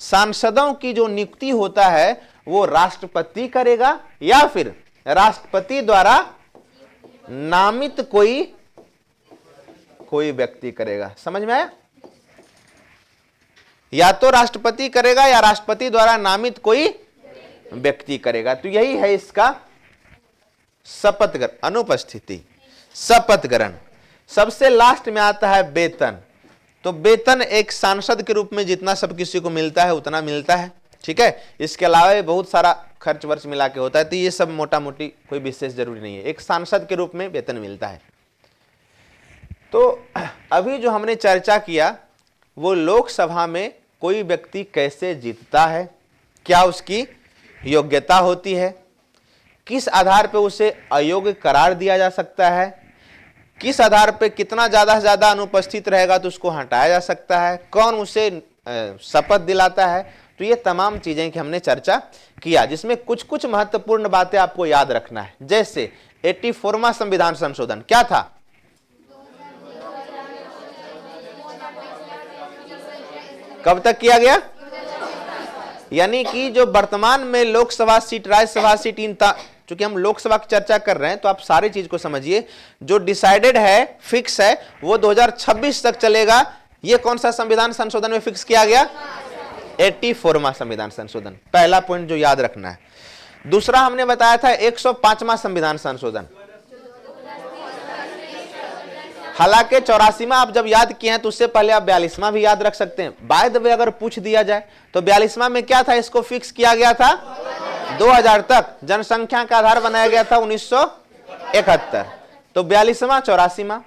सांसदों की जो नियुक्ति होता है वो राष्ट्रपति करेगा या फिर राष्ट्रपति द्वारा नामित कोई व्यक्ति करेगा। समझ में आया? या तो राष्ट्रपति करेगा या राष्ट्रपति द्वारा नामित कोई व्यक्ति करेगा। तो यही है इसका शपथ ग्रहण, अनुपस्थिति, शपथ ग्रहण। सबसे लास्ट में आता है वेतन। तो वेतन एक सांसद के रूप में जितना सब किसी को मिलता है उतना मिलता है, ठीक है। इसके अलावा बहुत सारा खर्च वर्च मिला के होता है, तो ये सब मोटा मोटी कोई विशेष जरूरी नहीं है, एक सांसद के रूप में वेतन मिलता है। तो अभी जो हमने चर्चा किया वो लोकसभा में कोई व्यक्ति कैसे जीतता है, क्या उसकी योग्यता होती है, किस आधार पर उसे अयोग्य करार दिया जा सकता है, किस आधार पे कितना ज्यादा से ज्यादा अनुपस्थित रहेगा तो उसको हटाया जा सकता है, कौन उसे शपथ दिलाता है। तो ये तमाम चीजें की हमने चर्चा किया, जिसमें कुछ कुछ महत्वपूर्ण बातें आपको याद रखना है। जैसे 84वां संविधान संशोधन क्या था? कब तक किया गया? यानी कि जो वर्तमान में लोकसभा सीट, राज्यसभा सीट, इन चूंकि हम लोकसभा की चर्चा कर रहे हैं तो आप सारी चीज को समझिए। जो डिसाइडेड है, फिक्स है, वो 2026 तक चलेगा। ये कौन सा संविधान संशोधन में फिक्स किया गया? 84वां संविधान संशोधन। पहला पॉइंट जो याद रखना है। दूसरा हमने बताया था 105वां संविधान संशोधन। हालांकि 84वां आप जब याद किए हैं तो उससे पहले आप 42वां भी याद रख सकते हैं। बाय द वे अगर पूछ दिया जाए तो 42वां में क्या था? इसको फिक्स किया गया था 2000 तक, जनसंख्या का आधार बनाया गया था 1971। तो 42वां 84वां।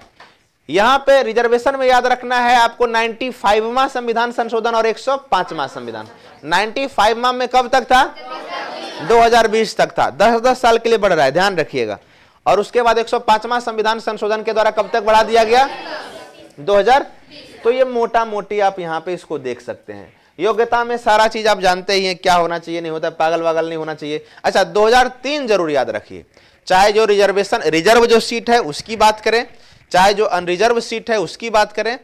यहां पे रिजर्वेशन में याद रखना है आपको 95वां संविधान संशोधन और 105वां संविधान। 95वां में कब तक था? 2020 तक था, 10-10 साल के लिए बढ़ रहा है, ध्यान रखिएगा। और उसके बाद 105वां संविधान संशोधन के द्वारा कब तक बढ़ा दिया गया? 2000। तो ये मोटा मोटी आप यहाँ पे इसको देख सकते हैं। योग्यता में सारा चीज आप जानते ही हैं, क्या होना चाहिए, नहीं होता, पागल वागल नहीं होना चाहिए। अच्छा, 2003 जरूर याद रखिए। चाहे जो रिजर्वेशन, रिजर्व जो सीट है उसकी बात करें, चाहे जो अनरिजर्व सीट है उसकी बात करें,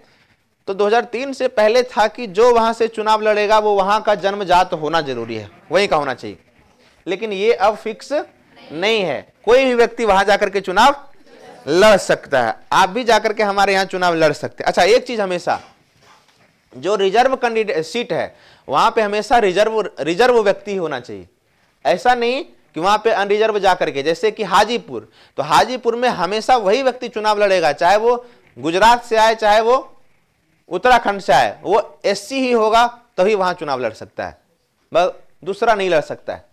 तो 2003 से पहले था कि जो वहां से चुनाव लड़ेगा वो वहां का जन्मजात होना जरूरी है, वहीं का होना चाहिए। लेकिन ये अब फिक्स नहीं है, कोई भी व्यक्ति वहां जाकर के चुनाव लड़ सकता है। आप भी जाकर के हमारे यहाँ चुनाव लड़ सकते हैं। अच्छा, एक चीज हमेशा, जो रिजर्व कैंडिडेट सीट है वहां पे हमेशा रिजर्व व्यक्ति होना चाहिए। ऐसा नहीं कि वहां पे अनरिजर्व जाकर के, जैसे कि हाजीपुर, तो हाजीपुर में हमेशा वही व्यक्ति चुनाव लड़ेगा, चाहे वो गुजरात से आए चाहे वो उत्तराखंड से आए, वो एससी ही होगा तभी वहां चुनाव लड़ सकता है, दूसरा नहीं लड़ सकता है।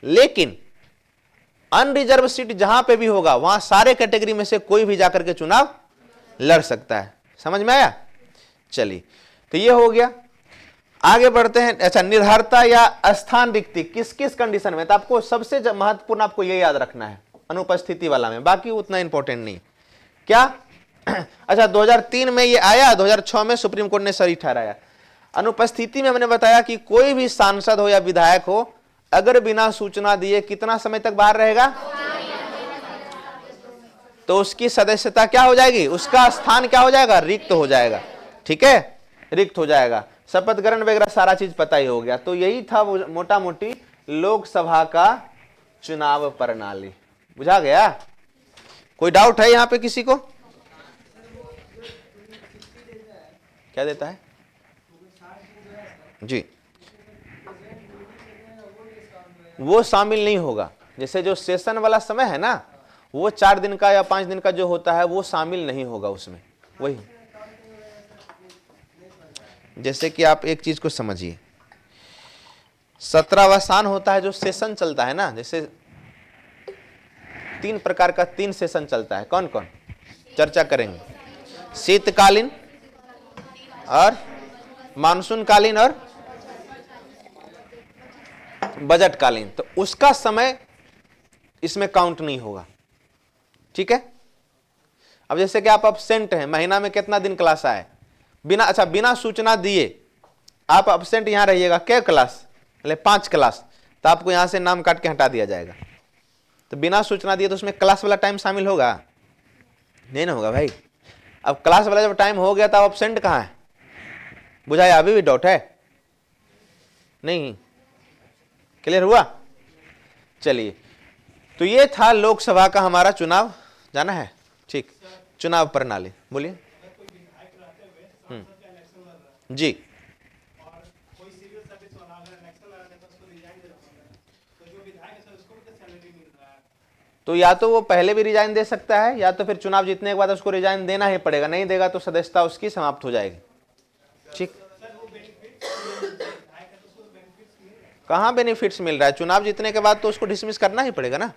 लेकिन अनरिजर्व सीट जहां पे भी होगा वहां सारे कैटेगरी में से कोई भी जाकर के चुनाव लड़ सकता है। समझ में आया? चलिए, तो ये हो गया। आगे बढ़ते हैं। अच्छा, निर्धारता या स्थान रिक्ति किस किस कंडीशन में? तो आपको सबसे महत्वपूर्ण आपको ये याद रखना है अनुपस्थिति वाला में, बाकी उतना इंपॉर्टेंट नहीं। क्या? अच्छा, 2003 में ये आया, 2006 में सुप्रीम कोर्ट ने सही ठहराया। अनुपस्थिति में हमने बताया कि कोई भी सांसद हो या विधायक हो, अगर बिना सूचना दिए कितना समय तक बाहर रहेगा तो उसकी सदस्यता क्या हो जाएगी? उसका स्थान क्या हो जाएगा? रिक्त हो जाएगा। ठीक है, रिक्त हो जाएगा। शपथ ग्रहण वगैरह सारा चीज पता ही हो गया। तो यही था वो मोटा मोटी लोकसभा का चुनाव प्रणाली। बुझा गया? कोई डाउट है यहां पे किसी को? क्या देता है जी? वो शामिल नहीं होगा। जैसे जो सेशन वाला समय है ना, वो 4 दिन का या 5 दिन का जो होता है वो शामिल नहीं होगा उसमें। वही जैसे कि आप एक चीज को समझिए, 17वां होता है जो सेशन चलता है ना, जैसे 3 प्रकार का 3 सेशन चलता है, कौन कौन चर्चा करेंगे, शीतकालीन और मानसूनकालीन और बजटकालीन। तो उसका समय इसमें काउंट नहीं होगा, ठीक है। अब जैसे कि आप अब्सेंट हैं, महीना में कितना दिन क्लास आए, बिना सूचना दिए आप अब्सेंट यहां रहिएगा, क्या क्लास, 5 क्लास, तो आपको यहां से नाम काट के हटा दिया जाएगा। तो बिना सूचना दिए तो उसमें क्लास वाला टाइम शामिल होगा, नहीं ना होगा भाई। अब क्लास वाला जब टाइम हो गया तो अब्सेंट कहां है, बुझाया, अभी भी डाउट है, नहीं क्लियर हुआ। चलिए, तो ये था लोकसभा का हमारा चुनाव, जाना है, ठीक, चुनाव प्रणाली, बोलिए। जी, तो या तो वो पहले भी रिजाइन दे सकता है, या तो फिर चुनाव जीतने के बाद उसको रिजाइन देना ही पड़ेगा, नहीं देगा तो सदस्यता उसकी समाप्त हो जाएगी, ठीक। कहां बेनिफिट्स मिल रहा है, चुनाव जीतने के बाद तो उसको डिसमिस करना ही पड़ेगा ना।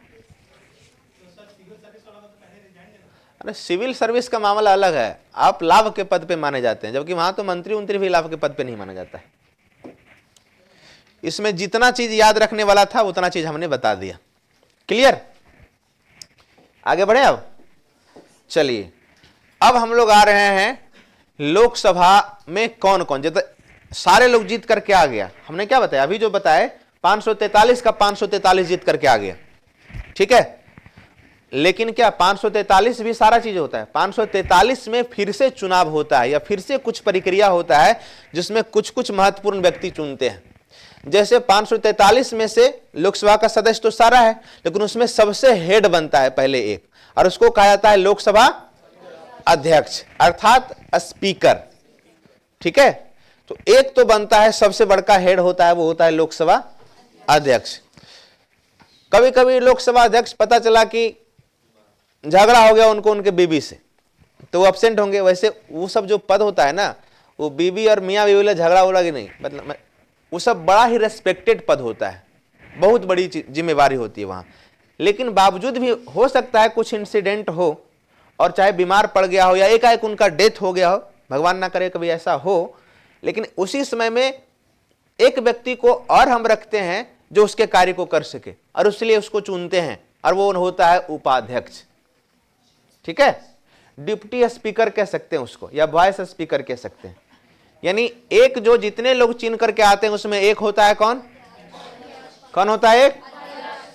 अरे सिविल सर्विस का मामला अलग है, आप लाभ के पद पे माने जाते हैं, जबकि वहां तो मंत्री उंत्री भी लाभ के पद पे नहीं माना जाता है। इसमें जितना चीज याद रखने वाला था उतना चीज हमने बता दिया, क्लियर। आगे बढ़े अब, चलिए अब हम लोग आ रहे हैं लोकसभा में कौन कौन, जैसे सारे लोग जीत करके आ गया, हमने क्या बताया, अभी जो बताए 543 का 543 जीत करके आ गया, ठीक है। लेकिन क्या 543 भी सारा चीज होता है, 543 में फिर से चुनाव होता है, या फिर से कुछ प्रक्रिया होता है जिसमें कुछ कुछ महत्वपूर्ण व्यक्ति चुनते हैं। जैसे 543 में से लोकसभा का सदस्य तो सारा है, लेकिन उसमें सबसे हेड बनता है पहले एक, और उसको कहा जाता है लोकसभा अध्यक्ष अर्थात स्पीकर, ठीक है। तो एक तो बनता है, सबसे बड़का हेड होता है, वो होता है लोकसभा अध्यक्ष। कभी कभी लोकसभा अध्यक्ष पता चला कि झगड़ा हो गया उनको उनके बीबी से, तो वो एब्सेंट होंगे। वैसे वो सब जो पद होता है ना, वो बीबी और मियाँ बीवी वाला झगड़ा हो लगे नहीं, मतलब वो सब बड़ा ही रेस्पेक्टेड पद होता है, बहुत बड़ी जिम्मेवारी होती है वहां। लेकिन बावजूद भी हो सकता है कुछ इंसिडेंट हो, और चाहे बीमार पड़ गया हो या एकाएक उनका डेथ हो गया हो, भगवान ना करे कभी ऐसा हो, लेकिन उसी समय में एक व्यक्ति को और हम रखते हैं जो उसके कार्य को कर सके, और इसलिए उसको चुनते हैं, और वो होता है उपाध्यक्ष, ठीक है। डिप्टी स्पीकर कह सकते हैं उसको, या वाइस स्पीकर कह सकते हैं। यानी एक जो जितने लोग चुन करके आते हैं उसमें एक होता है कौन, कौन होता है, एक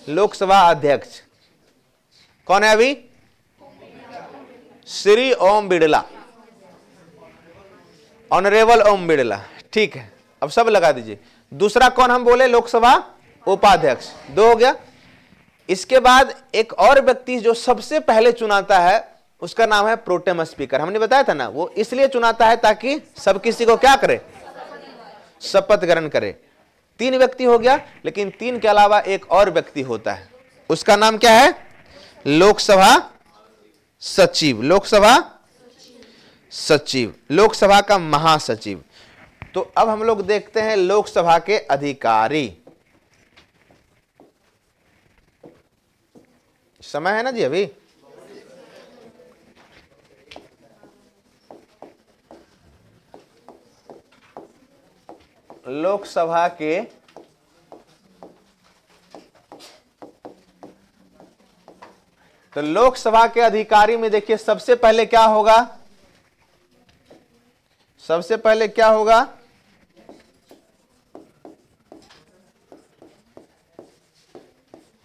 लोकसभा अध्यक्ष। कौन है अभी, श्री ओम बिड़ला, ऑनरेबल ओम बिड़ला, ठीक है। अब सब लगा दीजिए। दूसरा कौन हम बोले, लोकसभा उपाध्यक्ष, 2 हो गया। इसके बाद एक और व्यक्ति जो सबसे पहले चुनाता है, उसका नाम है प्रोटेम स्पीकर। हमने बताया था ना, वो इसलिए चुनाता है ताकि सब किसी को क्या करे, शपथ ग्रहण करे। 3 व्यक्ति हो गया, लेकिन 3 के अलावा एक और व्यक्ति होता है, उसका नाम क्या है, लोकसभा सचिव, लोकसभा सचिव, लोकसभा का महासचिव। तो अब हम लोग देखते हैं लोकसभा के अधिकारी। समय है ना जी अभी, लोकसभा के तो लोकसभा के अधिकारी में देखिए सबसे पहले क्या होगा, सबसे पहले क्या होगा,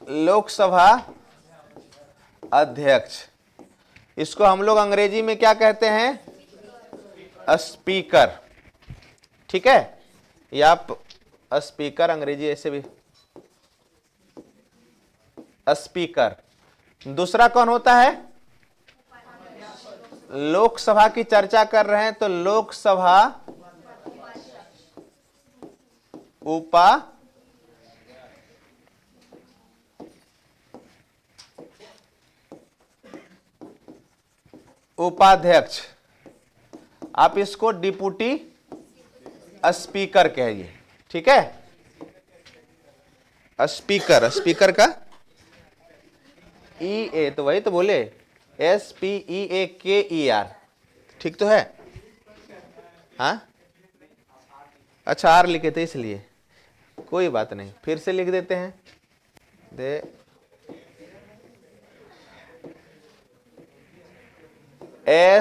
लोकसभा अध्यक्ष। इसको हम लोग अंग्रेजी में क्या कहते हैं, स्पीकर, ठीक है। या आप स्पीकर अंग्रेजी ऐसे भी स्पीकर। दूसरा कौन होता है, लोकसभा की चर्चा कर रहे हैं तो लोकसभा उपाध्यक्ष, आप इसको डिप्टी स्पीकर कहिए, ठीक है। स्पीकर, स्पीकर का E-A, तो वही तो बोले, SPEAKER, ठीक तो है। हाँ अच्छा आर लिखे थे इसलिए, कोई बात नहीं, फिर से लिख देते हैं।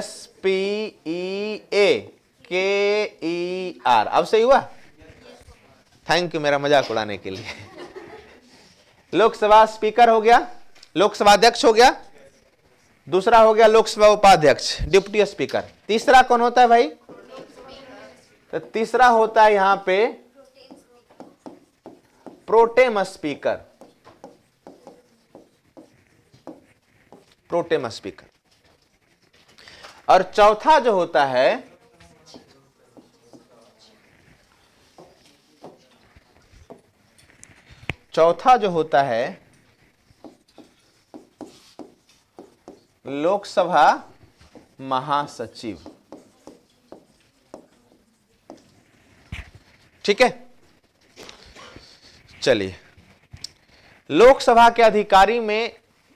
SPEAKER, अब सही हुआ। थैंक यू मेरा मजाक उड़ाने के लिए। लोकसभा स्पीकर हो गया, लोकसभा अध्यक्ष हो गया, दूसरा हो गया लोकसभा उपाध्यक्ष, डिप्टी स्पीकर। तीसरा कौन होता है भाई? तो तीसरा होता है यहां पे प्रोटेम स्पीकर, प्रोटेम स्पीकर। और चौथा जो होता है लोकसभा महासचिव, ठीक है। चलिए, लोकसभा के अधिकारी में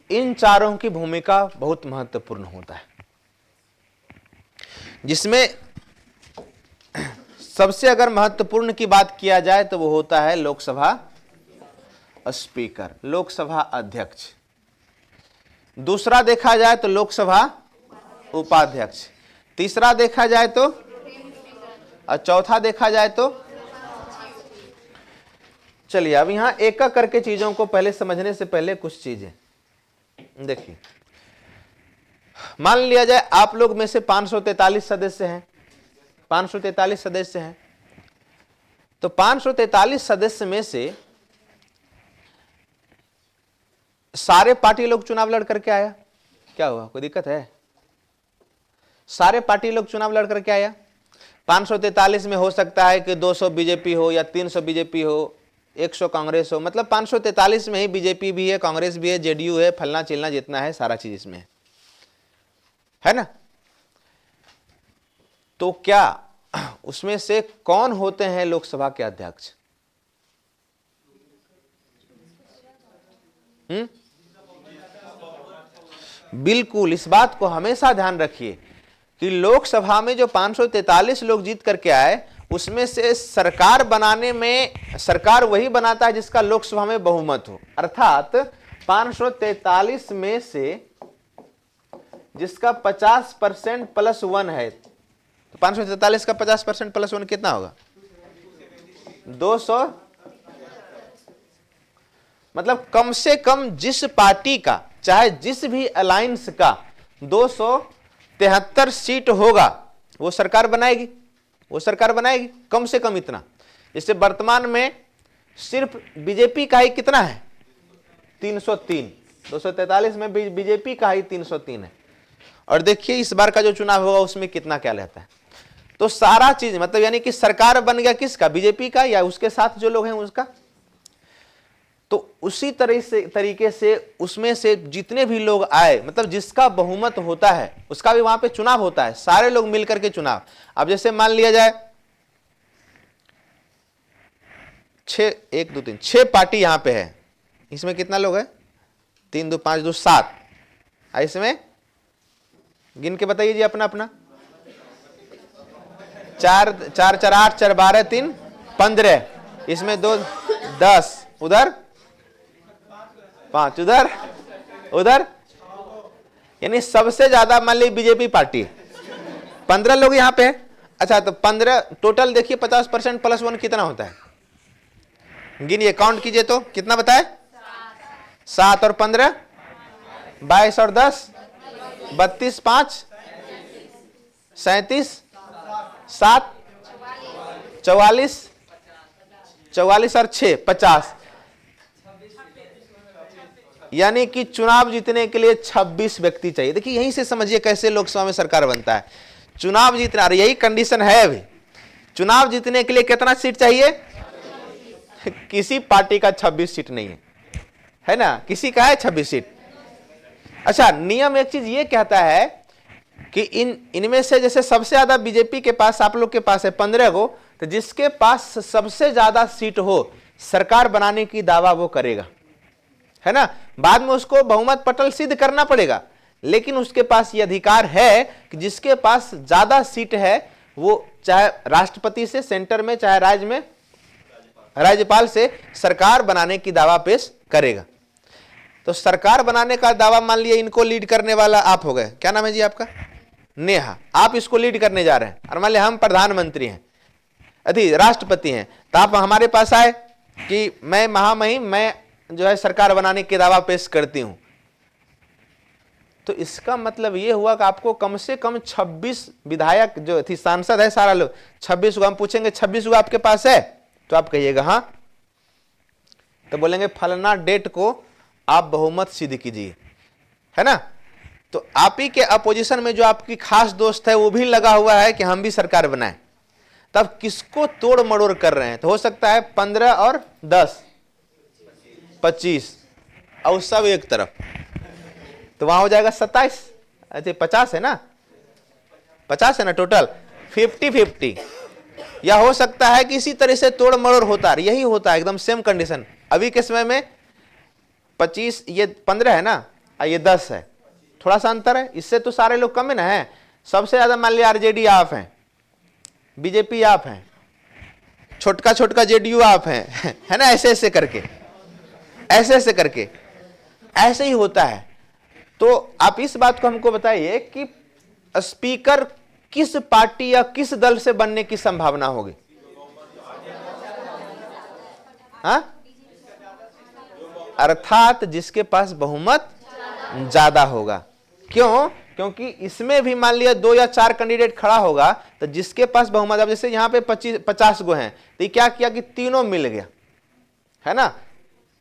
इन चारों की भूमिका बहुत महत्वपूर्ण होता है, जिसमें सबसे अगर महत्वपूर्ण की बात किया जाए तो वो होता है लोकसभा स्पीकर, लोकसभा अध्यक्ष। दूसरा देखा जाए तो लोकसभा उपाध्यक्ष, तीसरा देखा जाए तो, और चौथा देखा जाए तो। चलिए अब यहां एक एक करके चीजों को पहले समझने से पहले कुछ चीजें देखिए। मान लिया जाए आप लोग में से 543 सदस्य हैं, 543 सदस्य हैं, तो 543 सदस्य में से सारे पार्टी लोग चुनाव लड़ करके आया, क्या हुआ, कोई दिक्कत है? सारे पार्टी लोग चुनाव लड़ करके आया। 543 में हो सकता है कि 200 बीजेपी हो या 300 बीजेपी हो, 100 कांग्रेस हो, मतलब 543 में ही बीजेपी भी है, कांग्रेस भी है, जेडीयू है, फलना चिलना जितना है सारा चीज इसमें है ना। तो क्या उसमें से कौन होते हैं लोकसभा के अध्यक्ष? बिल्कुल, इस बात को हमेशा ध्यान रखिए कि लोकसभा में जो 543 लोग जीत करके आए, उसमें से सरकार बनाने में, सरकार वही बनाता है जिसका लोकसभा में बहुमत हो। अर्थात 543 में से जिसका 50% प्लस 1 है, तो 543 का 50% प्लस 1 कितना होगा? 200। मतलब कम से कम जिस पार्टी का, चाहे जिस भी अलायंस का 273 सीट होगा, वो सरकार बनाएगी, वो सरकार बनाएगी, कम से कम इतना। जैसे वर्तमान में सिर्फ बीजेपी का ही कितना है? 303, 243 में बीजेपी का ही 303 है। और देखिए इस बार का जो चुनाव होगा उसमें कितना क्या रहता है। तो सारा चीज मतलब यानी कि सरकार बन गया किसका? बीजेपी का, या उसके साथ जो लोग हैं उसका। तो उसी तरीके से उसमें से जितने भी लोग आए, मतलब जिसका बहुमत होता है उसका भी वहां पे चुनाव होता है, सारे लोग मिलकर के चुनाव। अब जैसे मान लिया जाए 6 पार्टी यहां पे है, इसमें कितना लोग है? 3 2 5 2 7, इसमें गिन के बताइए जी अपना अपना। 4 4 4 8 4 12 3 15, इसमें 2 10, उधर 5, उधर यानी सबसे ज्यादा मान ली बीजेपी पार्टी, 15 लोग यहां पे है। अच्छा तो 15 टोटल देखिए 50% प्लस 1 कितना होता है? गिनिए, काउंट कीजिए तो कितना बताए? 7 और 15 22 और 10 32 5 37 7 44 44 और 6 50, यानी कि चुनाव जीतने के लिए 26 व्यक्ति चाहिए। देखिए यहीं से समझिए कैसे लोकसभा में सरकार बनता है। चुनाव जीतना, और यही कंडीशन है अभी, चुनाव जीतने के लिए कितना सीट चाहिए? किसी पार्टी का 26 सीट नहीं है ना, किसी का है 26 सीट। अच्छा नियम एक चीज ये कहता है कि इनमें से जैसे सबसे ज्यादा बीजेपी के पास, आप लोग के पास है 15 को, तो जिसके पास सबसे ज्यादा सीट हो सरकार बनाने की दावा वो करेगा, है ना। बाद में उसको बहुमत पटल सिद्ध करना पड़ेगा, लेकिन उसके पास ये अधिकार है कि जिसके पास ज्यादा सीट है वो चाहे राष्ट्रपति से सेंटर में चाहे राज्य में राज्यपाल से सरकार बनाने की दावा पेश करेगा। तो सरकार बनाने का दावा मान लिया इनको लीड करने वाला आप हो गए, क्या नाम है जी आपका, नेहा, आप इसको लीड करने जा रहे हैं। और मान लिया हम प्रधानमंत्री हैं, राष्ट्रपति हैं, तो आप हमारे पास आए कि मैं महामहिम, मैं जो है सरकार बनाने की दावा पेश करती हूं। तो इसका मतलब यह हुआ कि आपको कम से कम 26 विधायक जो थी, सांसद है सारा लोग, 26 को हम पूछेंगे 26 को आपके पास है, तो आप कहिएगा हाँ, तो बोलेंगे फलाना डेट को आप बहुमत सिद्ध कीजिए, है ना। तो आप ही के अपोजिशन में जो आपकी खास दोस्त है वो भी लगा हुआ है कि हम भी सरकार बनाएं, तब किसको तोड़ मड़ोड़ कर रहे हैं। तो हो सकता है 15 और 10 25 और सब एक तरफ, तो वहां हो जाएगा 27, अच्छा 50 है ना, 50 है ना टोटल, 50-50। या हो सकता है कि इसी तरह से तोड़ मड़ोड़ होता है, यही होता है एकदम सेम कंडीशन। अभी के समय में 25, ये 15 है ना, ये 10 है, थोड़ा सा अंतर है, इससे तो सारे लोग कम है ना है। सबसे ज्यादा मान लिया आरजेडी आप हैं, बीजेपी आप हैं, छोटका छोटका जेडीयू आप हैं, है ना, ऐसे ऐसे करके ऐसे ही होता है। तो आप इस बात को हमको बताइए कि स्पीकर किस पार्टी या किस दल से बनने की संभावना होगी? हाँ, अर्थात जिसके पास बहुमत ज्यादा होगा। क्यों? क्योंकि इसमें भी मान लिया 2 या 4 कैंडिडेट खड़ा होगा, तो जिसके पास बहुमत, अब जैसे यहां पे 50 गो हैं, तो क्या किया कि तीनों मिल गया, है ना,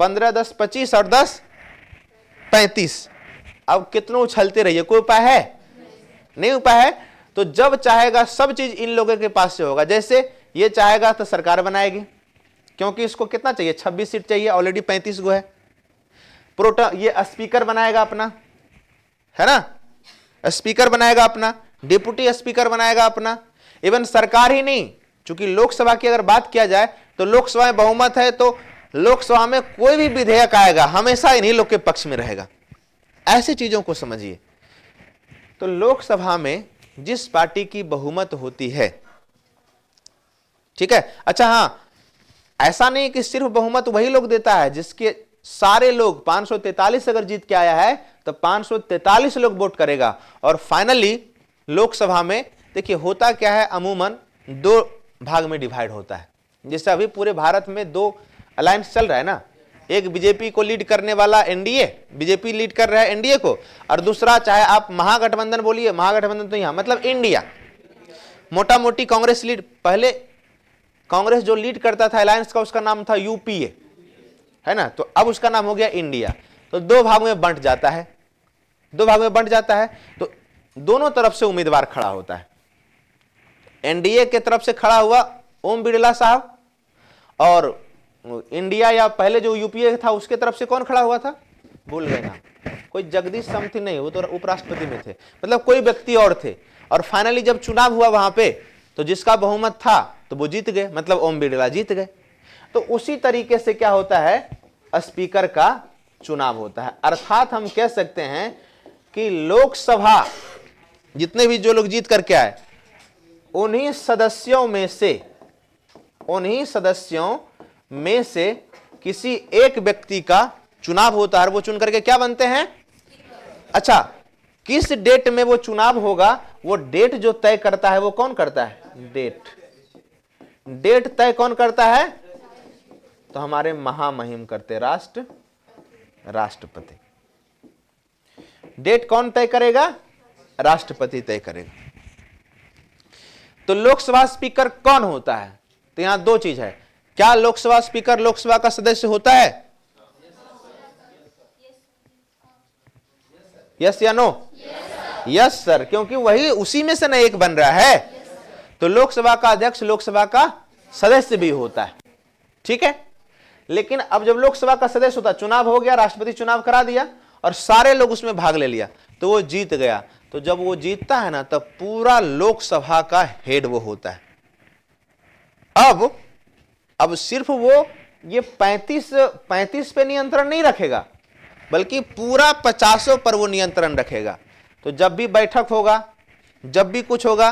15 10 25 और 10 35। अब कितनों उछलते रहिए, कोई उपाय है? नहीं उपाय है। तो जब चाहेगा सब चीज इन लोगों के पास से होगा। जैसे ये चाहेगा तो सरकार बनाएगी, क्योंकि इसको कितना चाहिए, 26 सीट चाहिए, ऑलरेडी 35 गो है। प्रोटोन ये स्पीकर बनाएगा अपना, है ना, स्पीकर बनाएगा अपना, डिप्टी स्पीकर बनाएगा अपना। इवन सरकार ही नहीं, चूंकि लोकसभा की अगर बात किया जाए तो लोकसभा में बहुमत है, तो लोकसभा में कोई भी विधेयक आएगा हमेशा इन्हीं लोग के पक्ष में रहेगा। ऐसी चीजों को समझिए। तो लोकसभा में जिस पार्टी की बहुमत होती है, ठीक है, अच्छा हाँ, ऐसा नहीं कि सिर्फ बहुमत वही लोग देता है, जिसके सारे लोग 543 अगर जीत के आया है तो 543 लोग वोट करेगा। और फाइनली लोकसभा में देखिए होता क्या है, अमूमन 2 भाग में डिवाइड होता है। जैसे अभी पूरे भारत में 2 अलायंस चल रहा है ना, एक बीजेपी को लीड करने वाला एनडीए, बीजेपी लीड कर रहा है एनडीए को, और दूसरा चाहे आप महागठबंधन बोलिए, महागठबंधन तो यहां मतलब इंडिया, मोटा मोटी कांग्रेस लीड। पहले कांग्रेस जो लीड करता था अलायंस का, उसका नाम था यूपीए, है ना, तो अब उसका नाम हो गया इंडिया। तो 2 भाग में बंट जाता है, 2 भाग में बंट जाता है। तो दोनों तरफ से उम्मीदवार खड़ा होता है। एनडीए के तरफ से खड़ा हुआ ओम बिरला साहब, और इंडिया या पहले जो यूपीए था उसके तरफ से कौन खड़ा हुआ था, भूल गए नाम, कोई जगदीश समथिंग नहीं, वो तो उपराष्ट्रपति में थे, मतलब कोई व्यक्ति और थे। और फाइनली जब चुनाव हुआ वहां पे, तो जिसका बहुमत था तो वो जीत गए, मतलब ओम बिरला जीत गए। तो उसी तरीके से क्या होता है, स्पीकर का चुनाव होता है। अर्थात हम कह सकते हैं कि लोकसभा जितने भी जो लोग जीत करके आए, उन्हीं सदस्यों में से किसी एक व्यक्ति का चुनाव होता है, और वो चुन करके क्या बनते हैं। अच्छा, किस डेट में वो चुनाव होगा, वो डेट जो तय करता है वो कौन करता है, डेट तय कौन करता है, तो हमारे महामहिम करते राष्ट्रपति। डेट कौन तय करेगा, राष्ट्रपति तय करेगा। तो लोकसभा स्पीकर कौन होता है, तो यहां 2 चीज है। क्या लोकसभा स्पीकर लोकसभा का सदस्य होता है, यस या नो? यस सर, क्योंकि वही उसी में से ना एक बन रहा है। तो लोकसभा का अध्यक्ष लोकसभा का सदस्य भी होता है, ठीक है। लेकिन अब जब लोकसभा का सदस्य होता, चुनाव हो गया, राष्ट्रपति चुनाव करा दिया और सारे लोग उसमें भाग ले लिया, तो वो जीत गया। तो जब वो जीतता है ना, तब पूरा लोकसभा का हेड वो होता है, अब सिर्फ वो ये 35 पे नियंत्रण नहीं रखेगा, बल्कि पूरा 50 पर वो नियंत्रण रखेगा। तो जब भी बैठक होगा, जब भी कुछ होगा,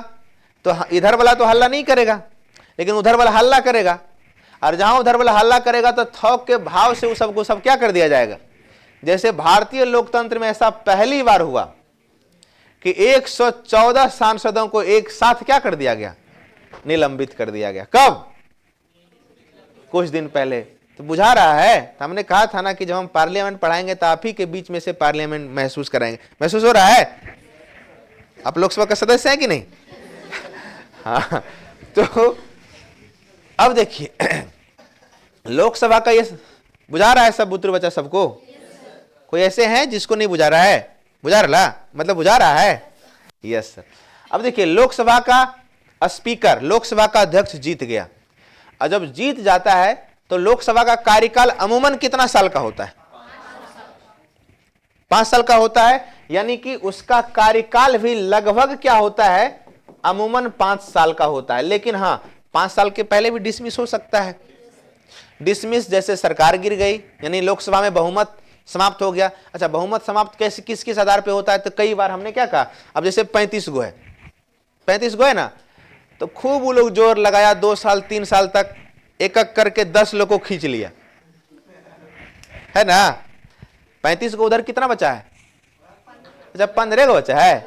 तो इधर वाला तो हल्ला नहीं करेगा, लेकिन उधर वाला हल्ला करेगा। और जहां उधर वाला हल्ला करेगा तो थोक के भाव से उस सबको सब क्या कर दिया जाएगा। जैसे भारतीय लोकतंत्र में ऐसा पहली बार हुआ कि 114 सांसदों को एक साथ क्या कर दिया गया, निलंबित कर दिया गया। कब? कुछ दिन पहले। तो बुझा रहा है, तो हमने कहा था ना कि जब हम पार्लियामेंट पढ़ाएंगे तो आप ही के बीच में से पार्लियामेंट महसूस कराएंगे। महसूस हो रहा है? आप लोकसभा का सदस्य हैं कि नहीं? हाँ, तो अब देखिए लोकसभा का ये बुझा रहा है सब पुत्र बच्चा सबको? कोई ऐसे हैं जिसको नहीं बुझा रहा है? बुझा रहा, मतलब बुझा रहा है। Yes sir. अब देखिए लोकसभा का स्पीकर, लोकसभा का अध्यक्ष जीत गया, और जब जीत जाता है तो लोकसभा का कार्यकाल अमूमन कितना साल का होता है? 5 साल का होता है। यानी कि उसका कार्यकाल भी लगभग क्या होता है, अमूमन 5 साल का होता है। लेकिन हाँ, 5 साल के पहले भी डिसमिस हो सकता है। डिसमिस जैसे सरकार गिर गई, यानी लोकसभा में बहुमत समाप्त हो गया। अच्छा, बहुमत समाप्त कैसे, किस किस आधार पे होता है? तो कई बार हमने क्या कहा, अब जैसे 35 गो है, 35 गो है ना, तो खूब वो लोग जोर लगाया, 2 साल 3 साल तक एक एक करके 10 लोग को खींच लिया, है ना। 35 को उधर कितना बचा है? अच्छा 15 को बचा है।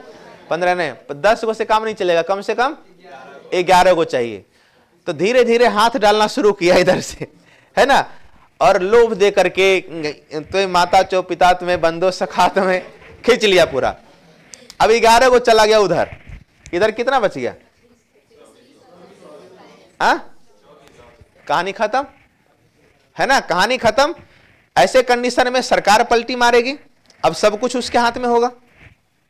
15 ने 10 को से काम नहीं चलेगा, कम से कम 11 को चाहिए। तो धीरे धीरे हाथ डालना शुरू किया इधर से, है ना, और लोभ दे करके तो माता चो पिता तुम्हें बंदो सखा तुम्हें खींच लिया पूरा। अब 11 को चला गया उधर, इधर कितना बच गया? कहानी खत्म, है ना, कहानी खत्म। ऐसे कंडीशन में सरकार पलटी मारेगी, अब सब कुछ उसके हाथ में होगा,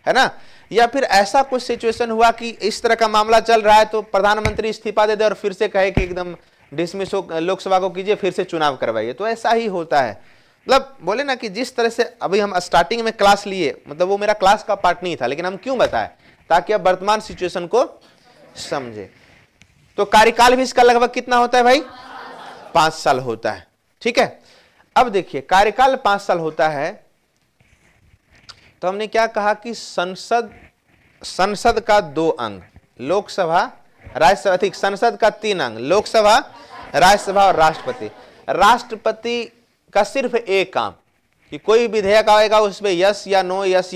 है ना। या फिर ऐसा कुछ सिचुएशन हुआ कि इस तरह का मामला चल रहा है तो प्रधानमंत्री इस्तीफा दे दे और फिर से कहे कि एकदम डिसमिस हो, लोकसभा को कीजिए, फिर से चुनाव करवाइए। तो ऐसा ही होता है। मतलब बोले ना कि जिस तरह से अभी हम स्टार्टिंग में क्लास लिए, मतलब वो मेरा क्लास का पार्ट नहीं था, लेकिन हम क्यों बताएं, ताकि आप वर्तमान सिचुएशन को समझे। तो कार्यकाल भी इसका लगभग कितना होता है भाई? 5 साल होता है। ठीक है। अब देखिए कार्यकाल 5 साल होता है, तो हमने क्या कहा कि संसद का 2 अंग, लोकसभा राज्यसभा, ठीक, संसद का 3 अंग, लोकसभा राज्यसभा और राष्ट्रपति। राष्ट्रपति का सिर्फ एक काम कि कोई विधेयक आएगा उसमें यस या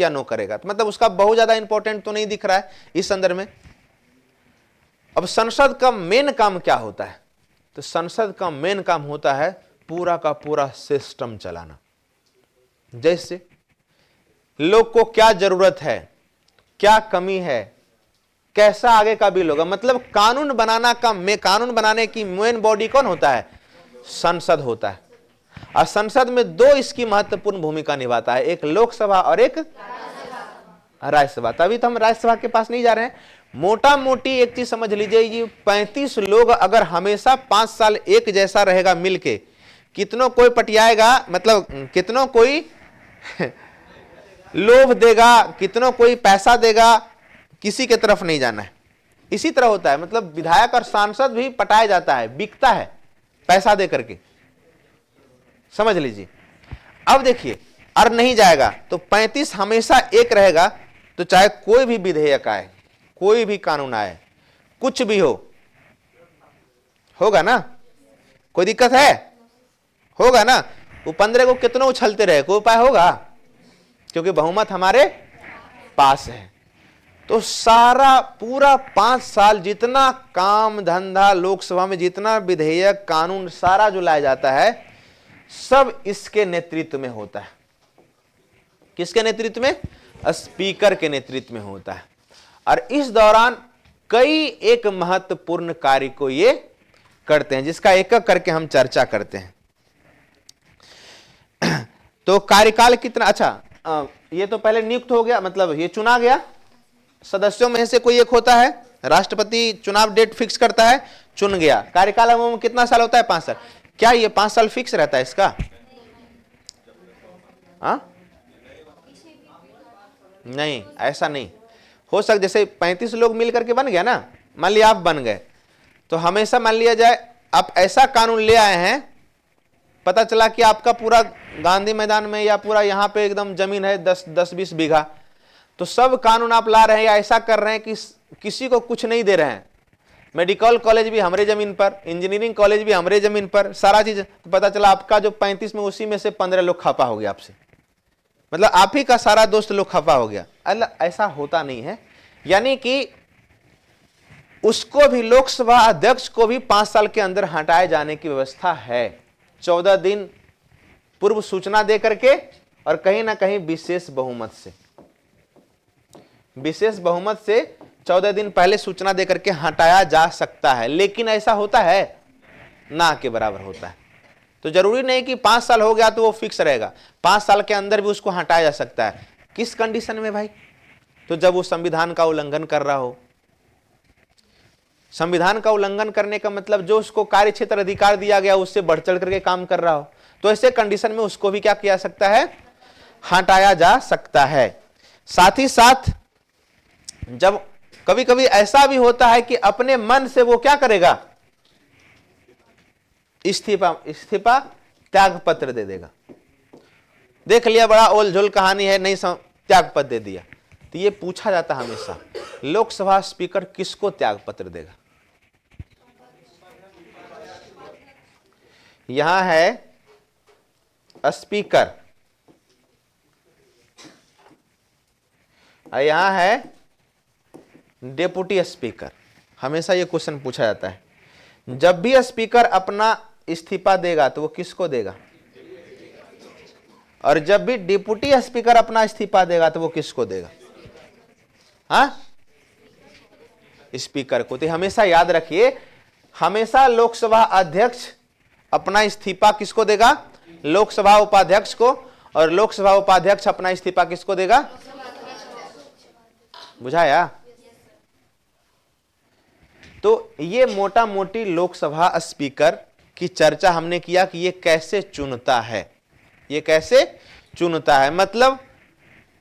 नो करेगा। तो मतलब उसका बहुत ज्यादा इंपॉर्टेंट तो नहीं दिख रहा है इस संदर्भ में। अब संसद का मेन काम क्या होता है? तो संसद का मेन काम होता है पूरा का पूरा सिस्टम चलाना। जैसे लोग को क्या जरूरत है, क्या कमी है, कैसा आगे का बिल होगा, मतलब कानून बनाना का कानून बनाने की मेन बॉडी कौन होता है? संसद होता है। और संसद में 2 इसकी महत्वपूर्ण भूमिका निभाता है, एक लोकसभा और एक राज्यसभा। तभी तो हम राज्यसभा के पास नहीं जा रहे हैं। मोटा मोटी एक चीज समझ लीजिए, ये 35 लोग अगर हमेशा 5 साल एक जैसा रहेगा मिलके, कितनों कोई पटियाएगा, मतलब कितनों कोई लोभ देगा, कितनों कोई पैसा देगा, किसी के तरफ नहीं जाना है। इसी तरह होता है, मतलब विधायक और सांसद भी पटाया जाता है, बिकता है पैसा दे करके, समझ लीजिए। अब देखिए और नहीं जाएगा तो 35 हमेशा एक रहेगा, तो चाहे कोई भी विधेयक आए, कोई भी कानून आए, कुछ भी होगा ना, कोई दिक्कत है? होगा ना। वो 15 को कितनों उछलते रहे, कोई उपाय होगा? क्योंकि बहुमत हमारे पास है। तो सारा पूरा 5 साल जितना काम धंधा लोकसभा में, जितना विधेयक कानून सारा जो लाया जाता है, सब इसके नेतृत्व में होता है। किसके नेतृत्व में? स्पीकर के नेतृत्व में होता है। और इस दौरान कई एक महत्वपूर्ण कार्य को ये करते हैं, जिसका एक एक करके हम चर्चा करते हैं। तो कार्यकाल कितना, अच्छा ये तो पहले नियुक्त हो गया, मतलब ये चुना गया, सदस्यों में से कोई एक होता है, राष्ट्रपति चुनाव डेट फिक्स करता है, चुन गया। कार्यकाल अमूमन कितना साल होता है? 5 साल। क्या ये 5 साल फिक्स रहता है इसका? नहीं, ऐसा नहीं हो सकता। जैसे 35 लोग मिलकर के बन गया ना, मान लिया आप बन गए, तो हमेशा मान लिया जाए आप ऐसा कानून ले आए हैं, पता चला कि आपका पूरा गांधी मैदान में या पूरा यहाँ पे एकदम जमीन है 10-20 बीघा, तो सब कानून आप ला रहे हैं या ऐसा कर रहे हैं कि किसी को कुछ नहीं दे रहे हैं। मेडिकल कॉलेज भी हमारे जमीन पर, इंजीनियरिंग कॉलेज भी हमारे जमीन पर, सारा चीज। पता चला आपका जो 35 में, उसी में से 15 लोग खफा हो गया आपसे, मतलब आप ही का सारा दोस्त लोग खफा हो गया। अल्लाह, ऐसा होता नहीं है। यानी कि उसको भी, लोकसभा अध्यक्ष को भी 5 साल के अंदर हटाए जाने की व्यवस्था है, 14 दिन पूर्व सूचना दे करके, और कहीं ना कहीं विशेष बहुमत से, विशेष बहुमत से 14 दिन पहले सूचना दे करके हटाया जा सकता है। लेकिन ऐसा होता है ना के बराबर होता है। तो जरूरी नहीं कि 5 साल हो गया तो वो फिक्स रहेगा, 5 साल के अंदर भी उसको हटाया जा सकता है। किस कंडीशन में भाई? तो जब वो संविधान का उल्लंघन कर रहा हो। संविधान का उल्लंघन करने का मतलब जो उसको कार्य क्षेत्र अधिकार दिया गया उससे बढ़ चढ़ करके काम कर रहा हो, तो ऐसे कंडीशन में उसको भी क्या किया जा सकता है? हटाया जा सकता है। साथ ही साथ जब कभी कभी ऐसा भी होता है कि अपने मन से वो क्या करेगा? इस्तीफा त्याग पत्र दे देगा। देख लिया, बड़ा ओल झोल कहानी है, नहीं त्याग पत्र दे दिया। तो ये पूछा जाता है हमेशा, लोकसभा स्पीकर किसको त्याग पत्र देगा? यहां है स्पीकर, और यहां है डेप्यूटी स्पीकर। हमेशा ये क्वेश्चन पूछा जाता है। जब भी स्पीकर अपना इस्तीफा देगा तो वो किसको देगा? और जब भी डिप्टी स्पीकर अपना इस्तीफा देगा तो वो किसको देगा? हाँ, स्पीकर को। तो हमेशा याद रखिए, हमेशा लोकसभा अध्यक्ष अपना इस्तीफा किसको देगा? लोकसभा उपाध्यक्ष को। और लोकसभा उपाध्यक्ष अपना इस्तीफा किसको देगा? बुझाया? तो ये मोटा मोटी लोकसभा स्पीकर की चर्चा हमने किया कि ये कैसे चुनता है, ये कैसे चुनता है। मतलब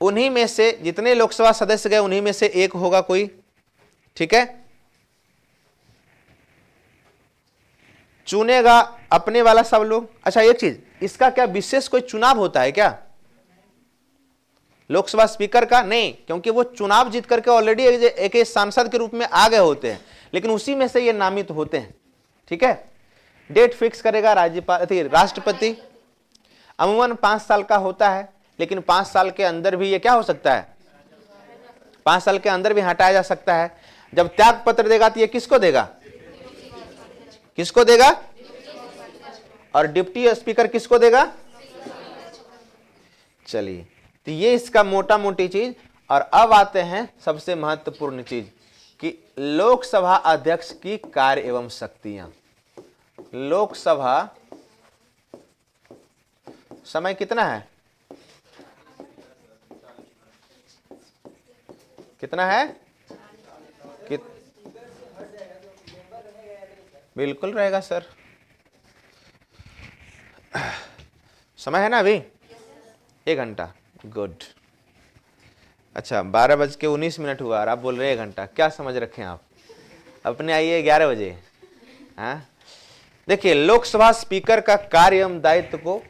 उन्हीं में से जितने लोकसभा सदस्य गए उन्हीं में से एक होगा कोई, ठीक है, चुनेगा अपने वाला सब लोग। अच्छा, एक चीज, इसका क्या विशेष कोई चुनाव होता है क्या लोकसभा स्पीकर का? नहीं, क्योंकि वो चुनाव जीत करके ऑलरेडी एक सांसद के रूप में आ गए होते हैं, लेकिन उसी में से ये नामित होते हैं, ठीक है। डेट फिक्स करेगा राज्यपाल, राष्ट्रपति। अमूमन 5 साल का होता है, लेकिन 5 साल के अंदर भी ये क्या हो सकता है? 5 साल के अंदर भी हटाया जा सकता है। जब त्याग पत्र देगा तो ये किसको देगा? किसको देगा? और डिप्टी स्पीकर किसको देगा? चलिए, तो ये इसका मोटा मोटी चीज। और अब आते हैं सबसे महत्वपूर्ण चीज कि लोकसभा अध्यक्ष की कार्य एवं शक्तियां। लोकसभा, समय कितना है? कितना है? बिल्कुल रहेगा सर, समय है ना अभी? 1 घंटा, गुड। अच्छा, 12:19 हुआ और आप बोल रहे 1 घंटा, क्या समझ रखे हैं आप? अपने आइए 11 बजे। हाँ, देखिए, लोकसभा स्पीकर का कार्य एवं दायित्व को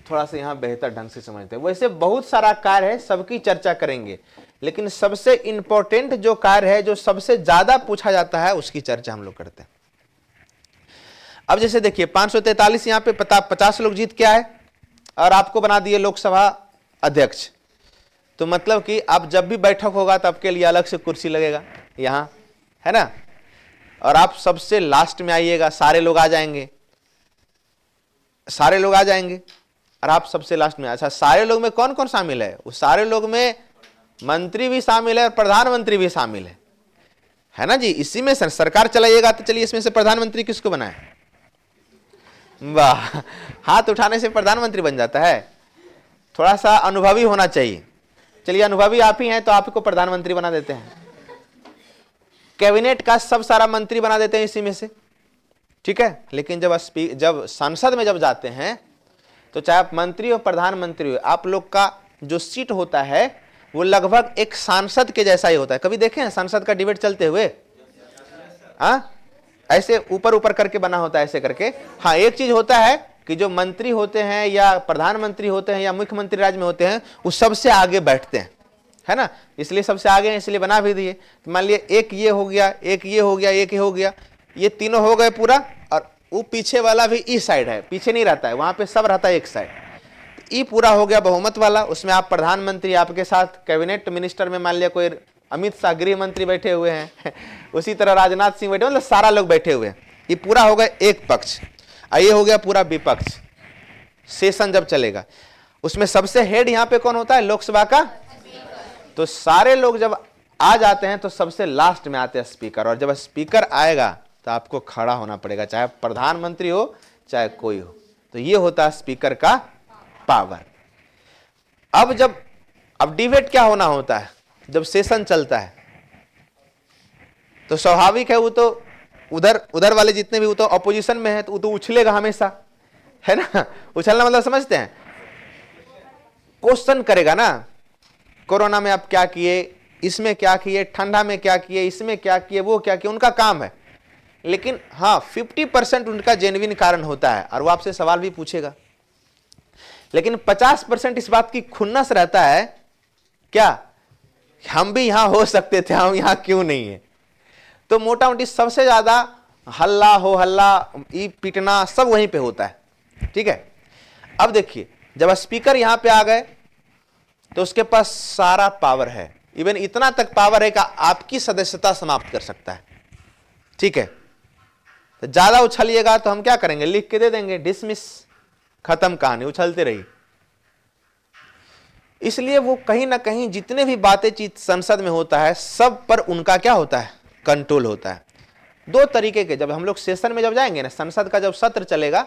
थोड़ा सा यहाँ बेहतर ढंग से समझते हैं। वैसे बहुत सारा कार्य है, सबकी चर्चा करेंगे, लेकिन सबसे इंपॉर्टेंट जो कार्य है, जो सबसे ज्यादा पूछा जाता है, उसकी चर्चा हम लोग करते हैं। अब जैसे देखिए, 543 यहाँ पे 50 लोग जीत के आए और आपको बना दिए लोकसभा अध्यक्ष। तो मतलब कि आप जब भी बैठक होगा तो आपके लिए अलग से कुर्सी लगेगा यहाँ, है ना, और आप सबसे लास्ट में आइएगा, सारे लोग आ जाएंगे, सारे लोग आ जाएंगे और आप सबसे लास्ट में। अच्छा, सारे लोग में कौन कौन शामिल है? उस सारे लोग में मंत्री भी शामिल है और प्रधानमंत्री भी शामिल है ना जी। इसी में सरकार चलाइएगा तो चलिए, इसमें से प्रधानमंत्री किसको बनाए? वाह, हाथ उठाने से प्रधानमंत्री बन जाता है। थोड़ा सा अनुभवी होना चाहिए। चलिए, अनुभवी आप ही हैं तो आप ही को प्रधानमंत्री बना देते हैं। कैबिनेट का सब सारा मंत्री बना देते हैं इसी में से, ठीक है। लेकिन जब संसद में जब जाते हैं तो चाहे आप मंत्री हो प्रधानमंत्री हो, आप लोग का जो सीट होता है वो लगभग एक सांसद के जैसा ही होता है। कभी देखे हैं सांसद का डिबेट चलते हुए? हाँ, ऐसे ऊपर ऊपर करके बना होता है, ऐसे करके। हाँ, एक चीज होता है कि जो मंत्री होते हैं या प्रधानमंत्री होते हैं या मुख्यमंत्री राज्य में होते हैं, वो सबसे आगे बैठते हैं, है ना, इसलिए सबसे आगे हैं, इसलिए बना भी दिए। तो मान लिया एक ये हो गया, एक ये हो गया, एक ये हो गया, ये तीनों हो गए पूरा, और वो पीछे वाला भी इस साइड है, पीछे नहीं रहता है, वहां पे सब रहता है एक साइड। ये पूरा हो गया बहुमत वाला, उसमें आप प्रधानमंत्री, आपके साथ कैबिनेट मिनिस्टर में मान लिया कोई अमित शाह गृह मंत्री बैठे हुए हैं उसी तरह राजनाथ सिंह बैठे, मतलब सारा लोग बैठे हुए हैं। ये पूरा हो गया एक पक्ष, और ये हो गया पूरा विपक्ष। सेशन जब चलेगा उसमें सबसे हेड यहाँ पे कौन होता है? लोकसभा का। तो सारे लोग जब आ जाते हैं तो सबसे लास्ट में आते हैं स्पीकर, और जब स्पीकर आएगा तो आपको खड़ा होना पड़ेगा, चाहे प्रधानमंत्री हो चाहे कोई हो। तो ये होता है स्पीकर का पावर। अब डिबेट क्या होना होता है? जब सेशन चलता है तो स्वाभाविक है, वो तो उधर वाले जितने भी, वो तो अपोजिशन में है, तो वो तो उछलेगा हमेशा, है ना। उछलना मतलब समझते हैं, क्वेश्चन करेगा ना, कोरोना में आप क्या किए, इसमें क्या किए, ठंडा में क्या किए, इसमें क्या किए, वो क्या किए, उनका काम है। लेकिन हाँ, 50% उनका जेन्युइन कारण होता है और वो आपसे सवाल भी पूछेगा। लेकिन 50% इस बात की खुन्नस रहता है, क्या हम भी यहां हो सकते थे, हम यहां क्यों नहीं है। तो मोटा मोटी सबसे ज्यादा हल्ला हो हल्ला, ई पीटना सब वहीं पे होता है, ठीक है। अब देखिए, जब स्पीकर यहां पे आ गए तो उसके पास सारा पावर है, इवन इतना तक पावर है कि आपकी सदस्यता समाप्त कर सकता है, ठीक है। तो ज्यादा उछलिएगा तो हम क्या करेंगे? लिख के दे देंगे, डिसमिस, खत्म कहानी, उछलते रहिए। इसलिए वो कहीं ना कहीं जितने भी बातें चीज संसद में होता है, सब पर उनका क्या होता है? कंट्रोल होता है। दो तरीके के, जब हम लोग सेशन में जब जाएंगे ना, संसद का जब सत्र चलेगा,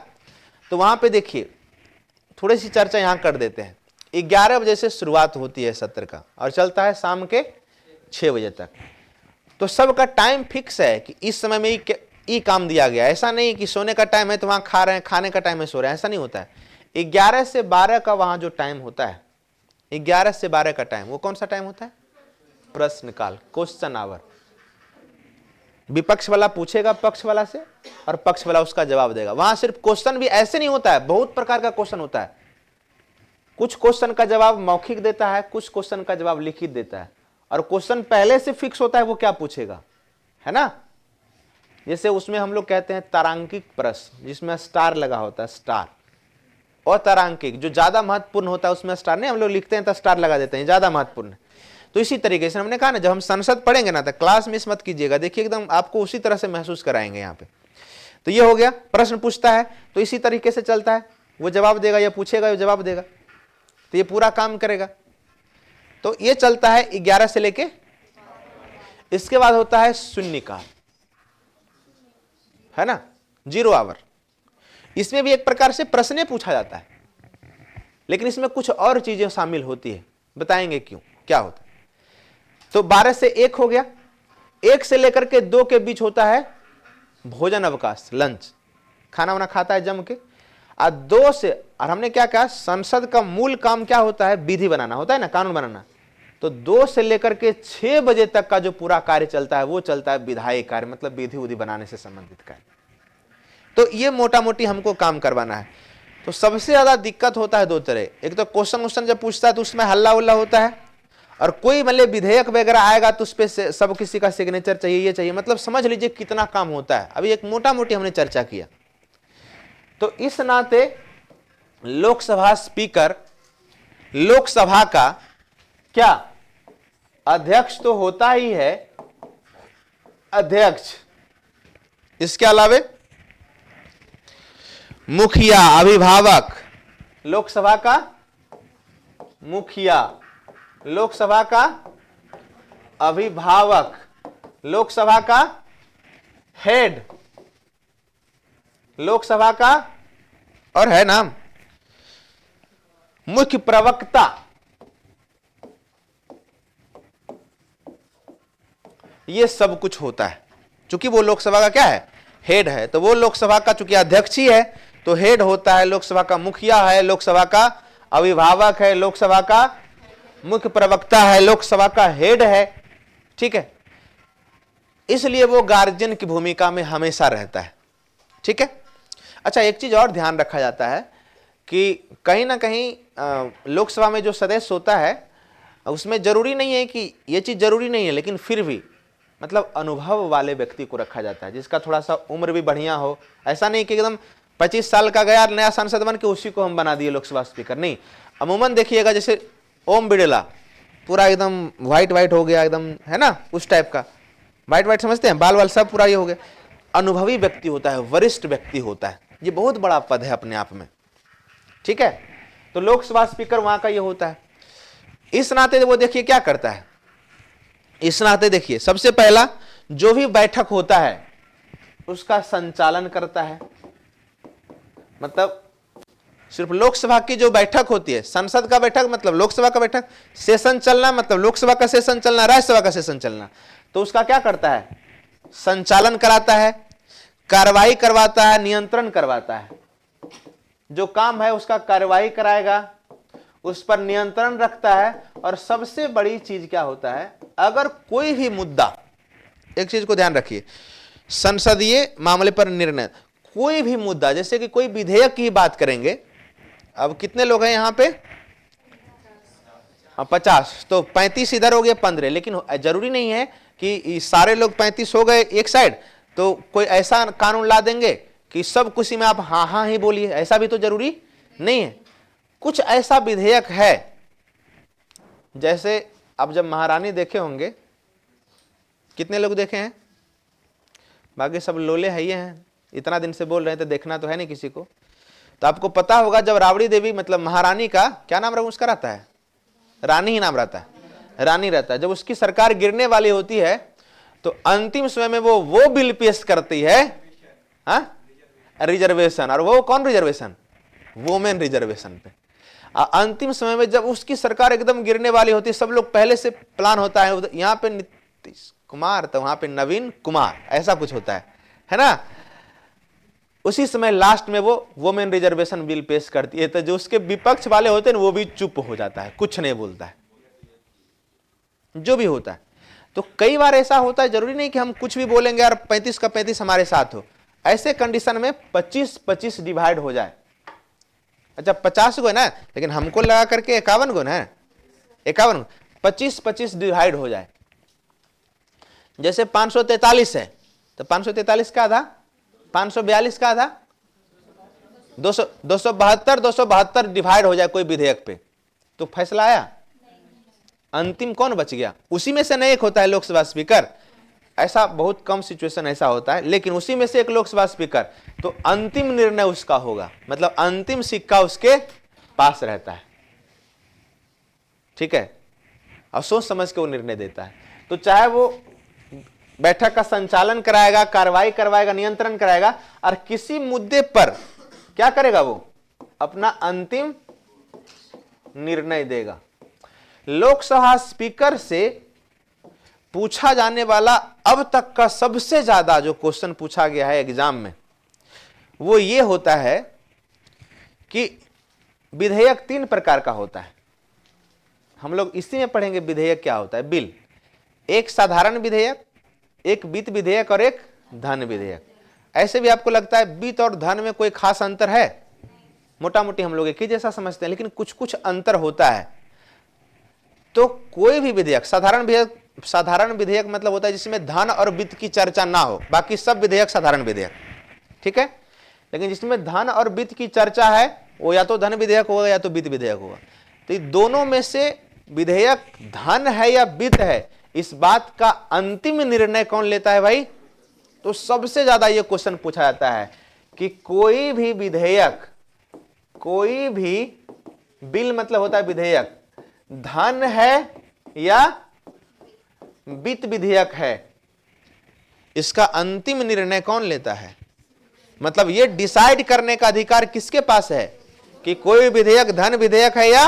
तो वहां पे देखिए थोड़ी सी चर्चा यहां कर देते हैं। 11 बजे से शुरुआत होती है सत्र का और चलता है शाम के 6 बजे तक। तो सबका टाइम फिक्स है कि इस समय में ये काम दिया गया। ऐसा नहीं कि सोने का टाइम है तो वहां खा रहे हैं, खाने का टाइम है सो रहे हैं, ऐसा नहीं होता है। 11 से 12 का वहां जो टाइम होता है, 11 से 12 का टाइम, वो कौन सा टाइम होता है? प्रश्नकाल, क्वेश्चन आवर। विपक्ष वाला पूछेगा पक्ष वाला से और पक्ष वाला उसका जवाब देगा। वहां सिर्फ क्वेश्चन भी ऐसे नहीं होता है, बहुत प्रकार का क्वेश्चन होता है। कुछ क्वेश्चन का जवाब मौखिक देता है, कुछ क्वेश्चन का जवाब लिखित देता है, और क्वेश्चन पहले से फिक्स होता है वो क्या पूछेगा, है ना। जैसे उसमें हम लोग कहते हैं तारांकिक प्रश्न, जिसमें स्टार लगा होता है, स्टार। और तारांकिक जो ज्यादा महत्वपूर्ण होता है उसमें स्टार नहीं, हम लोग लिखते हैं तो स्टार लगा देते हैं, ज्यादा महत्वपूर्ण। तो इसी तरीके से हमने कहा ना, जब हम संसद पढ़ेंगे ना तो क्लास मिस मत कीजिएगा, देखिए एकदम आपको उसी तरह से महसूस कराएंगे यहाँ पे। तो ये हो गया, प्रश्न पूछता है तो इसी तरीके से चलता है, वो जवाब देगा, या पूछेगा, या जवाब देगा, तो ये पूरा काम करेगा। तो ये चलता है 11 से लेके, इसके बाद होता है शून्यकाल, है ना, 0 आवर। इसमें भी एक प्रकार से प्रश्न पूछा जाता है, लेकिन इसमें कुछ और चीजें शामिल होती है, बताएंगे क्यों, क्या होता है। तो 12 से 1 हो गया, 1 से लेकर के 2 के बीच होता है भोजन अवकाश, लंच, खाना वाना खाता है जम के। और 2 से, और हमने क्या कहा, संसद का मूल काम क्या होता है? विधि बनाना होता है ना, कानून बनाना। तो 2 से लेकर के 6 बजे तक का जो पूरा कार्य चलता है वो चलता है विधायी कार्य, मतलब विधि उधि बनाने से संबंधित कार्य। तो ये मोटा मोटी हमको काम करवाना है। तो सबसे ज्यादा दिक्कत होता है 2 तरह, एक तो क्वेश्चन जब पूछता है तो उसमें हल्ला उल्ला होता है, और कोई मतलब विधेयक वगैरह आएगा तो उस पर सब किसी का सिग्नेचर चाहिए, ये चाहिए, मतलब समझ लीजिए कितना काम होता है। अभी एक मोटा मोटी हमने चर्चा किया। तो इस नाते लोकसभा स्पीकर लोकसभा का क्या अध्यक्ष तो होता ही है, अध्यक्ष, इसके अलावे मुखिया, अभिभावक, लोकसभा का मुखिया, लोकसभा का अभिभावक, लोकसभा का हेड, लोकसभा का, और है नाम मुख्य प्रवक्ता। ये सब कुछ होता है, क्योंकि वो लोकसभा का क्या है? हेड है। तो वो लोकसभा का चूंकि अध्यक्ष ही है तो हेड होता है, लोकसभा का मुखिया है, लोकसभा का अभिभावक है, लोकसभा का मुख्य प्रवक्ता है, लोकसभा का हेड है, ठीक है। इसलिए वो गार्जियन की भूमिका में हमेशा रहता है। ठीक है। अच्छा, एक चीज और ध्यान रखा जाता है कि कहीं ना कहीं लोकसभा में जो सदस्य होता है उसमें जरूरी नहीं है कि ये चीज जरूरी नहीं है, लेकिन फिर भी मतलब अनुभव वाले व्यक्ति को रखा जाता है, जिसका थोड़ा सा उम्र भी बढ़िया हो। ऐसा नहीं कि एकदम 25 साल का गया नया सांसद बन के उसी को हम बना दिए लोकसभा स्पीकर, नहीं। अमूमन देखिएगा जैसे ओम बिड़ला पूरा एकदम व्हाइट हो गया एकदम, है ना, उस टाइप का व्हाइट समझते हैं, बाल वाल सब पूरा ये हो गया। अनुभवी व्यक्ति होता है, वरिष्ठ व्यक्ति होता है, ये बहुत बड़ा पद है अपने आप में। ठीक है। तो लोकसभा स्पीकर वहां का ये होता है। इस नाते वो देखिए क्या करता है, इस नाते देखिए सबसे पहला जो भी बैठक होता है उसका संचालन करता है। मतलब सिर्फ लोकसभा की जो बैठक होती है, संसद का बैठक मतलब लोकसभा का बैठक, सेशन चलना मतलब लोकसभा का सेशन चलना, राज्यसभा का सेशन चलना, तो उसका क्या करता है, संचालन कराता है, कार्रवाई करवाता है, नियंत्रण करवाता है। जो काम है उसका कार्रवाई कराएगा, उस पर नियंत्रण रखता है। और सबसे बड़ी चीज क्या होता है, अगर कोई भी मुद्दा, एक चीज को ध्यान रखिए, संसदीय मामले पर निर्णय, कोई भी मुद्दा, जैसे कि कोई विधेयक की बात करेंगे, अब कितने लोग हैं यहाँ पे, 50, तो 35 इधर हो गए 15, लेकिन जरूरी नहीं है कि सारे लोग 35 हो गए एक साइड तो कोई ऐसा कानून ला देंगे कि सब कुछ में आप हाँ हाँ ही बोलिए, ऐसा भी तो जरूरी नहीं है। कुछ ऐसा विधेयक है, जैसे अब जब महारानी देखे होंगे, कितने लोग देखे हैं, बाकी सब लोले है, ये हैं, इतना दिन से बोल रहे थे, देखना तो है नहीं किसी को। तो आपको पता होगा जब राबड़ी देवी मतलब महारानी का क्या नाम उसका रहता है, रानी ही नाम रहता है, रानी रहता है, जब उसकी सरकार गिरने वाली होती है तो अंतिम समय में वो बिल पेश करती है, हाँ, रिजर्वेशन। और वो कौन रिजर्वेशन, वोमेन रिजर्वेशन पे। अंतिम समय में जब उसकी सरकार एकदम गिरने वाली होती है, सब लोग पहले से प्लान होता है, यहाँ पे नीतीश कुमार तो वहां पे नवीन कुमार, ऐसा कुछ होता है ना। उसी समय लास्ट में वो वोमेन रिजर्वेशन बिल पेश करती है, तो जो उसके विपक्ष वाले होते हैं वो भी चुप हो जाता है, कुछ नहीं बोलता है, जो भी होता है। तो कई बार ऐसा होता है, जरूरी नहीं कि हम कुछ भी बोलेंगे और 35 का 35 हमारे साथ हो। ऐसे कंडीशन में 25-25 डिवाइड हो जाए। अच्छा 50 गो है ना, लेकिन हमको लगा करके 51 गो ना, 51, 25-25 डिवाइड हो जाए। जैसे 543 है तो 543 का आधा, 542 का आधा, 272 डिवाइड हो जाए कोई विधेयक पे, तो फैसला आया। अंतिम कौन बच गया, उसी में से न एक होता है लोकसभा स्पीकर। ऐसा बहुत कम सिचुएशन ऐसा होता है, लेकिन उसी में से एक लोकसभा स्पीकर, तो अंतिम निर्णय उसका होगा, मतलब अंतिम सिक्का उसके पास रहता है। ठीक है। और सोच समझ के वो निर्णय देता है। तो चाहे वो बैठक का संचालन कराएगा, कार्रवाई करवाएगा, नियंत्रण कराएगा, और किसी मुद्दे पर क्या करेगा, वो अपना अंतिम निर्णय देगा। लोकसभा स्पीकर से पूछा जाने वाला अब तक का सबसे ज्यादा जो क्वेश्चन पूछा गया है एग्जाम में, वो ये होता है कि विधेयक 3 प्रकार का होता है। हम लोग इसी में पढ़ेंगे विधेयक क्या होता है, बिल। एक साधारण विधेयक, एक वित्त विधेयक और एक धन विधेयक। ऐसे भी आपको लगता है वित्त और धन में कोई खास अंतर है, मोटा मोटी हम लोग एक ही जैसा समझते हैं, लेकिन कुछ कुछ अंतर होता है। तो कोई भी विधेयक, साधारण विधेयक मतलब होता है जिसमें धन और वित्त की चर्चा ना हो, बाकी सब विधेयक साधारण विधेयक। ठीक है। लेकिन जिसमें धन और वित्त की चर्चा है वो या तो धन विधेयक होगा या तो वित्त विधेयक होगा। तो ये दोनों में से विधेयक धन है या वित्त है, इस बात का अंतिम निर्णय कौन लेता है भाई। तो सबसे ज्यादा ये क्वेश्चन पूछा जाता है कि कोई भी विधेयक, कोई भी बिल मतलब होता है विधेयक, धन है या वित्त विधेयक है, इसका अंतिम निर्णय कौन लेता है। मतलब ये डिसाइड करने का अधिकार किसके पास है कि कोई विधेयक धन विधेयक है या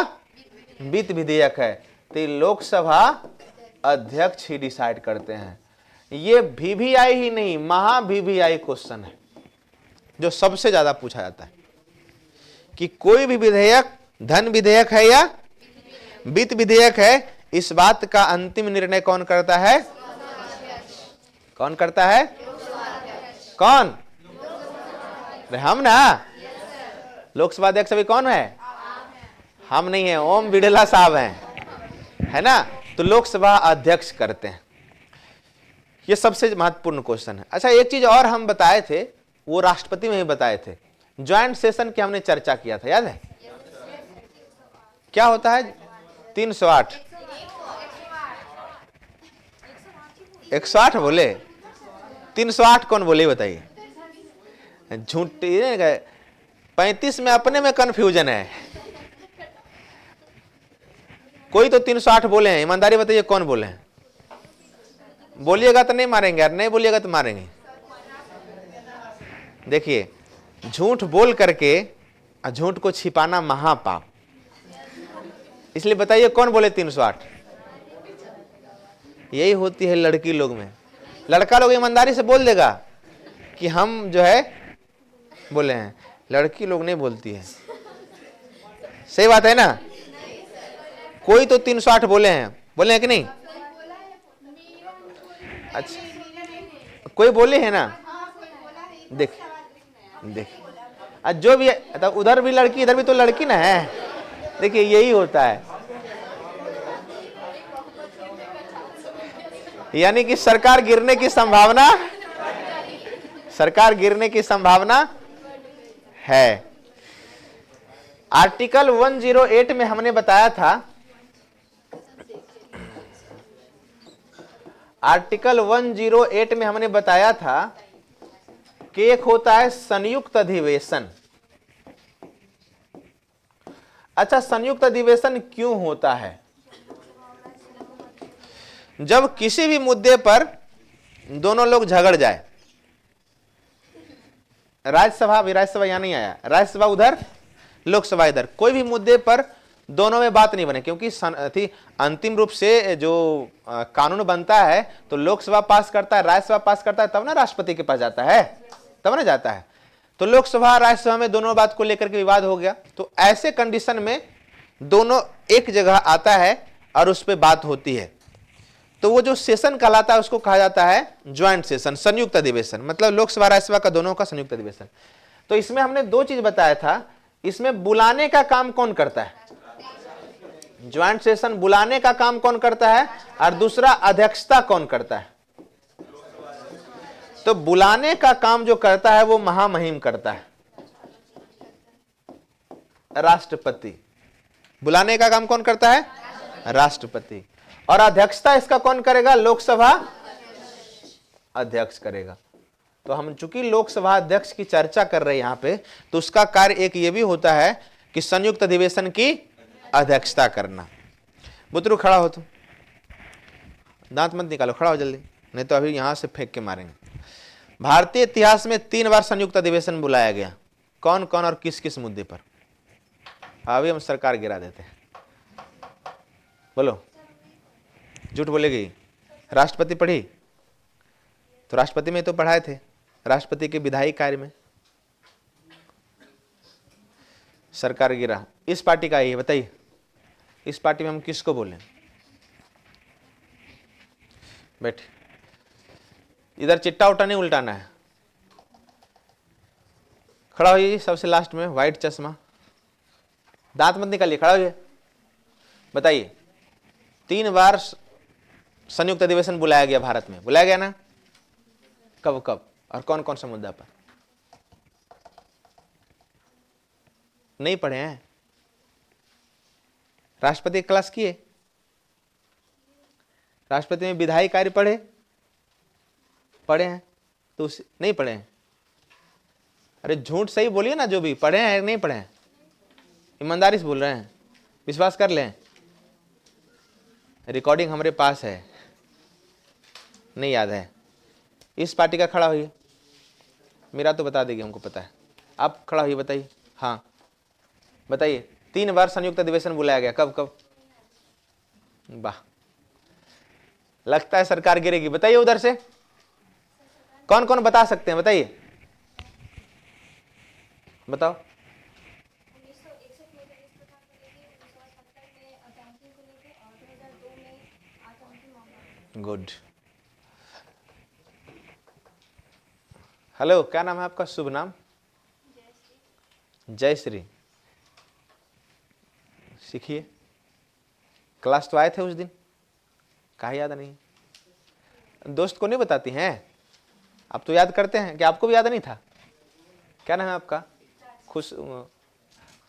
वित्त विधेयक है। तो लोकसभा अध्यक्ष ही डिसाइड करते हैं। ये VVI ही नहीं, महा VVI क्वेश्चन है जो सबसे ज्यादा पूछा जाता है कि कोई भी विधेयक धन विधेयक है या वित्त विधेयक है, इस बात का अंतिम निर्णय कौन करता है, कौन करता है? कौन? अरे हम ना। लोकसभा अध्यक्ष अभी कौन है? हम नहीं है, ओम बिड़ला साहब हैं, है ना। तो लोकसभा अध्यक्ष करते हैं। ये सबसे महत्वपूर्ण क्वेश्चन है। अच्छा, एक चीज और हम बताए थे, वो राष्ट्रपति में ही बताए थे। ज्वाइंट सेशन की हमने चर्चा किया था, याद है? क्या होता है? 308 108 बोले? 308 कौन बोले बताइए? झूठ 35 में अपने में कंफ्यूजन है। कोई तो 308 बोले हैं, ईमानदारी बताइए कौन बोले हैं? बोलिएगा तो नहीं मारेंगे यार, नहीं बोलिएगा तो मारेंगे। देखिए, झूठ बोल करके झूठ को छिपाना महापाप। इसलिए बताइए कौन बोले 308? यही होती है लड़की लोग में। लड़का लोग ईमानदारी से बोल देगा कि हम जो है बोले हैं, लड़की लोग नहीं बोलती है। सही बात है ना? कोई तो 308 बोले हैं कि नहीं? अच्छा, कोई बोले है ना? देख देख, जो भी है, उधर भी लड़की इधर भी तो लड़की ना है। देखिए, यही होता है। यानी कि सरकार गिरने की संभावना है। आर्टिकल 108 में हमने बताया था, आर्टिकल 108 में हमने बताया था कि एक होता है संयुक्त अधिवेशन। अच्छा, संयुक्त अधिवेशन क्यों होता है? जब किसी भी मुद्दे पर दोनों लोग झगड़ जाए, राज्यसभा, राज्यसभा यहां नहीं आया, राज्यसभा उधर, लोकसभा इधर, कोई भी मुद्दे पर दोनों में बात नहीं बने, क्योंकि अंतिम रूप से जो कानून बनता है तो लोकसभा पास करता है, राज्यसभा पास करता है, तब ना राष्ट्रपति के पास जाता है, तब ना जाता है। तो लोकसभा राज्यसभा में दोनों बात को लेकर के विवाद हो गया, तो ऐसे कंडीशन में दोनों एक जगह आता है और उस पर बात होती है, तो वो जो सेशन कहलाता है उसको कहा जाता है ज्वाइंट सेशन, संयुक्त अधिवेशन। मतलब लोकसभा राज्यसभा का दोनों का संयुक्त अधिवेशन। तो इसमें हमने दो चीज बताया था। इसमें बुलाने का काम कौन करता है? ज्वाइंट सेशन बुलाने का काम कौन करता है, और दूसरा अध्यक्षता कौन करता है? तो बुलाने का काम जो करता है वो महामहिम करता है, राष्ट्रपति। बुलाने का काम कौन करता है? राष्ट्रपति। और अध्यक्षता इसका कौन करेगा? लोकसभा अध्यक्ष करेगा। तो हम चूंकि लोकसभा अध्यक्ष की चर्चा कर रहे हैं यहां पे, तो उसका कार्य एक ये भी होता है कि संयुक्त अधिवेशन की अध्यक्षता करना। बुतरू खड़ा हो, तुम दांत मत निकालो, खड़ा हो जल्दी, नहीं तो अभी यहां से फेंक के मारेंगे। भारतीय इतिहास में 3 बार संयुक्त अधिवेशन बुलाया गया, कौन कौन और किस किस मुद्दे पर? अभी हम सरकार गिरा देते हैं। बोलो, झूठ बोलेगी? राष्ट्रपति पढ़ी? तो राष्ट्रपति में तो पढ़ाए थे, राष्ट्रपति के विधायी कार्य में सरकार गिरा। इस पार्टी का ही बताइए, इस पार्टी में हम किसको बोलें? बैठ, इधर चिट्टा उट्टा नहीं उल्टाना है। खड़ा होइए सबसे लास्ट में, व्हाइट चश्मा, दांत मत निकालिए, खड़ा होइए। बताइए, 3 बार संयुक्त अधिवेशन बुलाया गया भारत में, बुलाया गया ना? कब कब और कौन कौन सा मुद्दा पर? नहीं पढ़े हैं? राष्ट्रपति क्लास किए? राष्ट्रपति में विधायी कार्य पढ़े हैं? तो नहीं पढ़े हैं? अरे झूठ सही बोलिए ना, जो भी पढ़े हैं नहीं पढ़े हैं, ईमानदारी से बोल रहे हैं, विश्वास कर लें। रिकॉर्डिंग हमारे पास है, नहीं याद है? इस पार्टी का खड़ा होइए, मेरा तो बता देगी, हमको पता है। आप खड़ा होइए, बताइए। हाँ बताइए, 3 बार संयुक्त अधिवेशन बुलाया गया, कब कब? वाह, लगता है सरकार गिरेगी। बताइए उधर से कौन कौन बता सकते हैं, बताइए, बताओ। गुड। हेलो, क्या नाम है आपका? शुभ नाम? जय श्री। सीखिए। क्लास तो आए थे उस दिन, कहा याद नहीं? दोस्त को नहीं बताती हैं? आप तो याद करते हैं, क्या आपको भी याद नहीं था? क्या नाम है आपका? खुश,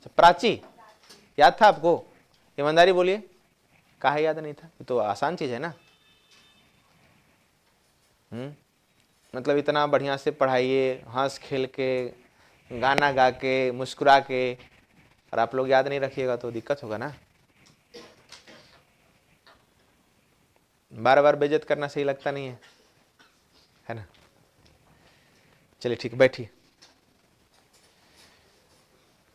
प्राची। याद था आपको? ईमानदारी बोलिए, कहा याद नहीं था? तो आसान चीज है ना। मतलब इतना बढ़िया से पढ़ाइए, हंस खेल के, गाना गा के, मुस्कुरा के, और आप लोग याद नहीं रखिएगा तो दिक्कत होगा ना। बार बार बेइज्जत करना सही लगता नहीं है ना। चलिए ठीक, बैठिए।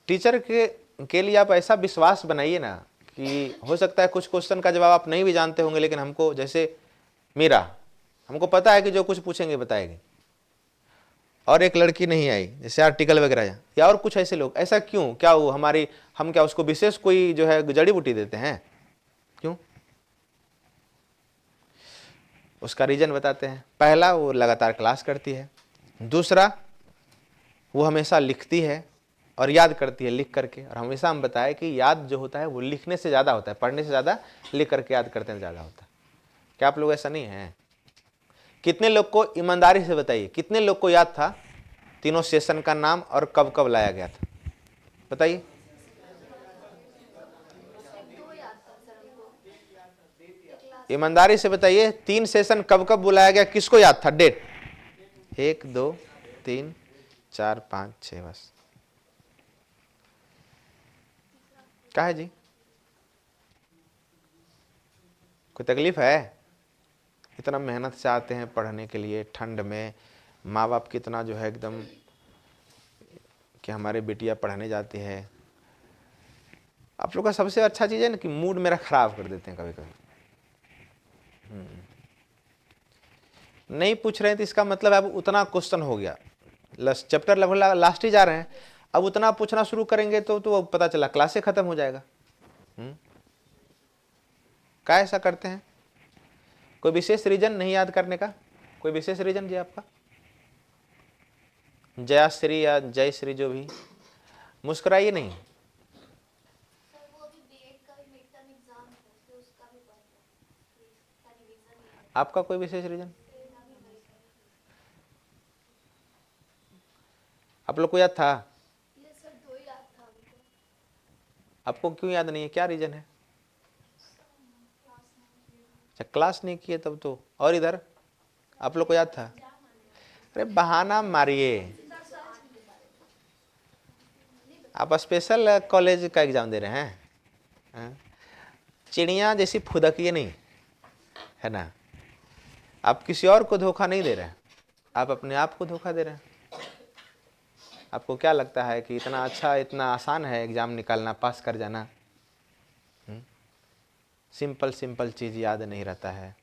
टीचर के लिए आप ऐसा विश्वास बनाइए ना कि हो सकता है कुछ क्वेश्चन का जवाब आप नहीं भी जानते होंगे, लेकिन हमको, जैसे मीरा, हमको पता है कि जो कुछ पूछेंगे बताएगी, और एक लड़की नहीं आई, जैसे आर्टिकल वगैरह या और कुछ ऐसे लोग, ऐसा क्यों? क्या वो हमारी, हम क्या उसको विशेष कोई जो है जड़ी बूटी देते हैं? क्यों? उसका रीजन बताते हैं। पहला, वो लगातार क्लास करती है। दूसरा, वो हमेशा लिखती है और याद करती है लिख करके, और हमेशा हम बताए कि याद जो होता है वो लिखने से ज़्यादा होता है, पढ़ने से ज़्यादा लिख करके याद करते हैं ज़्यादा होता है। क्या आप लोग ऐसा नहीं है? कितने लोग को, ईमानदारी से बताइए, कितने लोग को याद था तीनों सेशन का नाम और कब कब लाया गया था? बताइए। ईमानदारी से बताइए, 3 सेशन कब कब बुलाया गया, किसको याद था डेट? 1 2 3 4 5 6, बस। क्या है जी? कोई तकलीफ है? इतना मेहनत से आते हैं पढ़ने के लिए, ठंड में, माँ बाप कितना जो है एकदम कि हमारे बेटियां पढ़ने जाती है। आप लोग का सबसे अच्छा चीज़ है ना कि मूड मेरा खराब कर देते हैं कभी कभी। नहीं पूछ रहे हैं तो इसका मतलब अब उतना क्वेश्चन हो गया, चैप्टर लगभग लास्ट ही जा रहे हैं, अब उतना पूछना शुरू करेंगे तो पता चला क्लासे खत्म हो जाएगा। क्या ऐसा करते हैं? कोई विशेष रीजन नहीं याद करने का? कोई विशेष रीजन जी आपका? जयाश्री या जय श्री, जो भी, मुस्कुराइए नहीं। आपका कोई विशेष रीजन? आप लोग को याद था? आपको क्यों याद नहीं है? क्या रीजन है? अच्छा, क्लास नहीं किए तब तो। और इधर आप लोग को याद था? अरे बहाना मारिए, आप स्पेशल कॉलेज का एग्जाम दे रहे हैं? चिड़िया जैसी फुदकिए नहीं, है ना। आप किसी और को धोखा नहीं दे रहे हैं, आप अपने आप को धोखा दे रहे हैं। आपको क्या लगता है कि इतना अच्छा, इतना आसान है एग्जाम निकालना, पास कर जाना? सिंपल सिंपल चीज़ याद नहीं रहता है।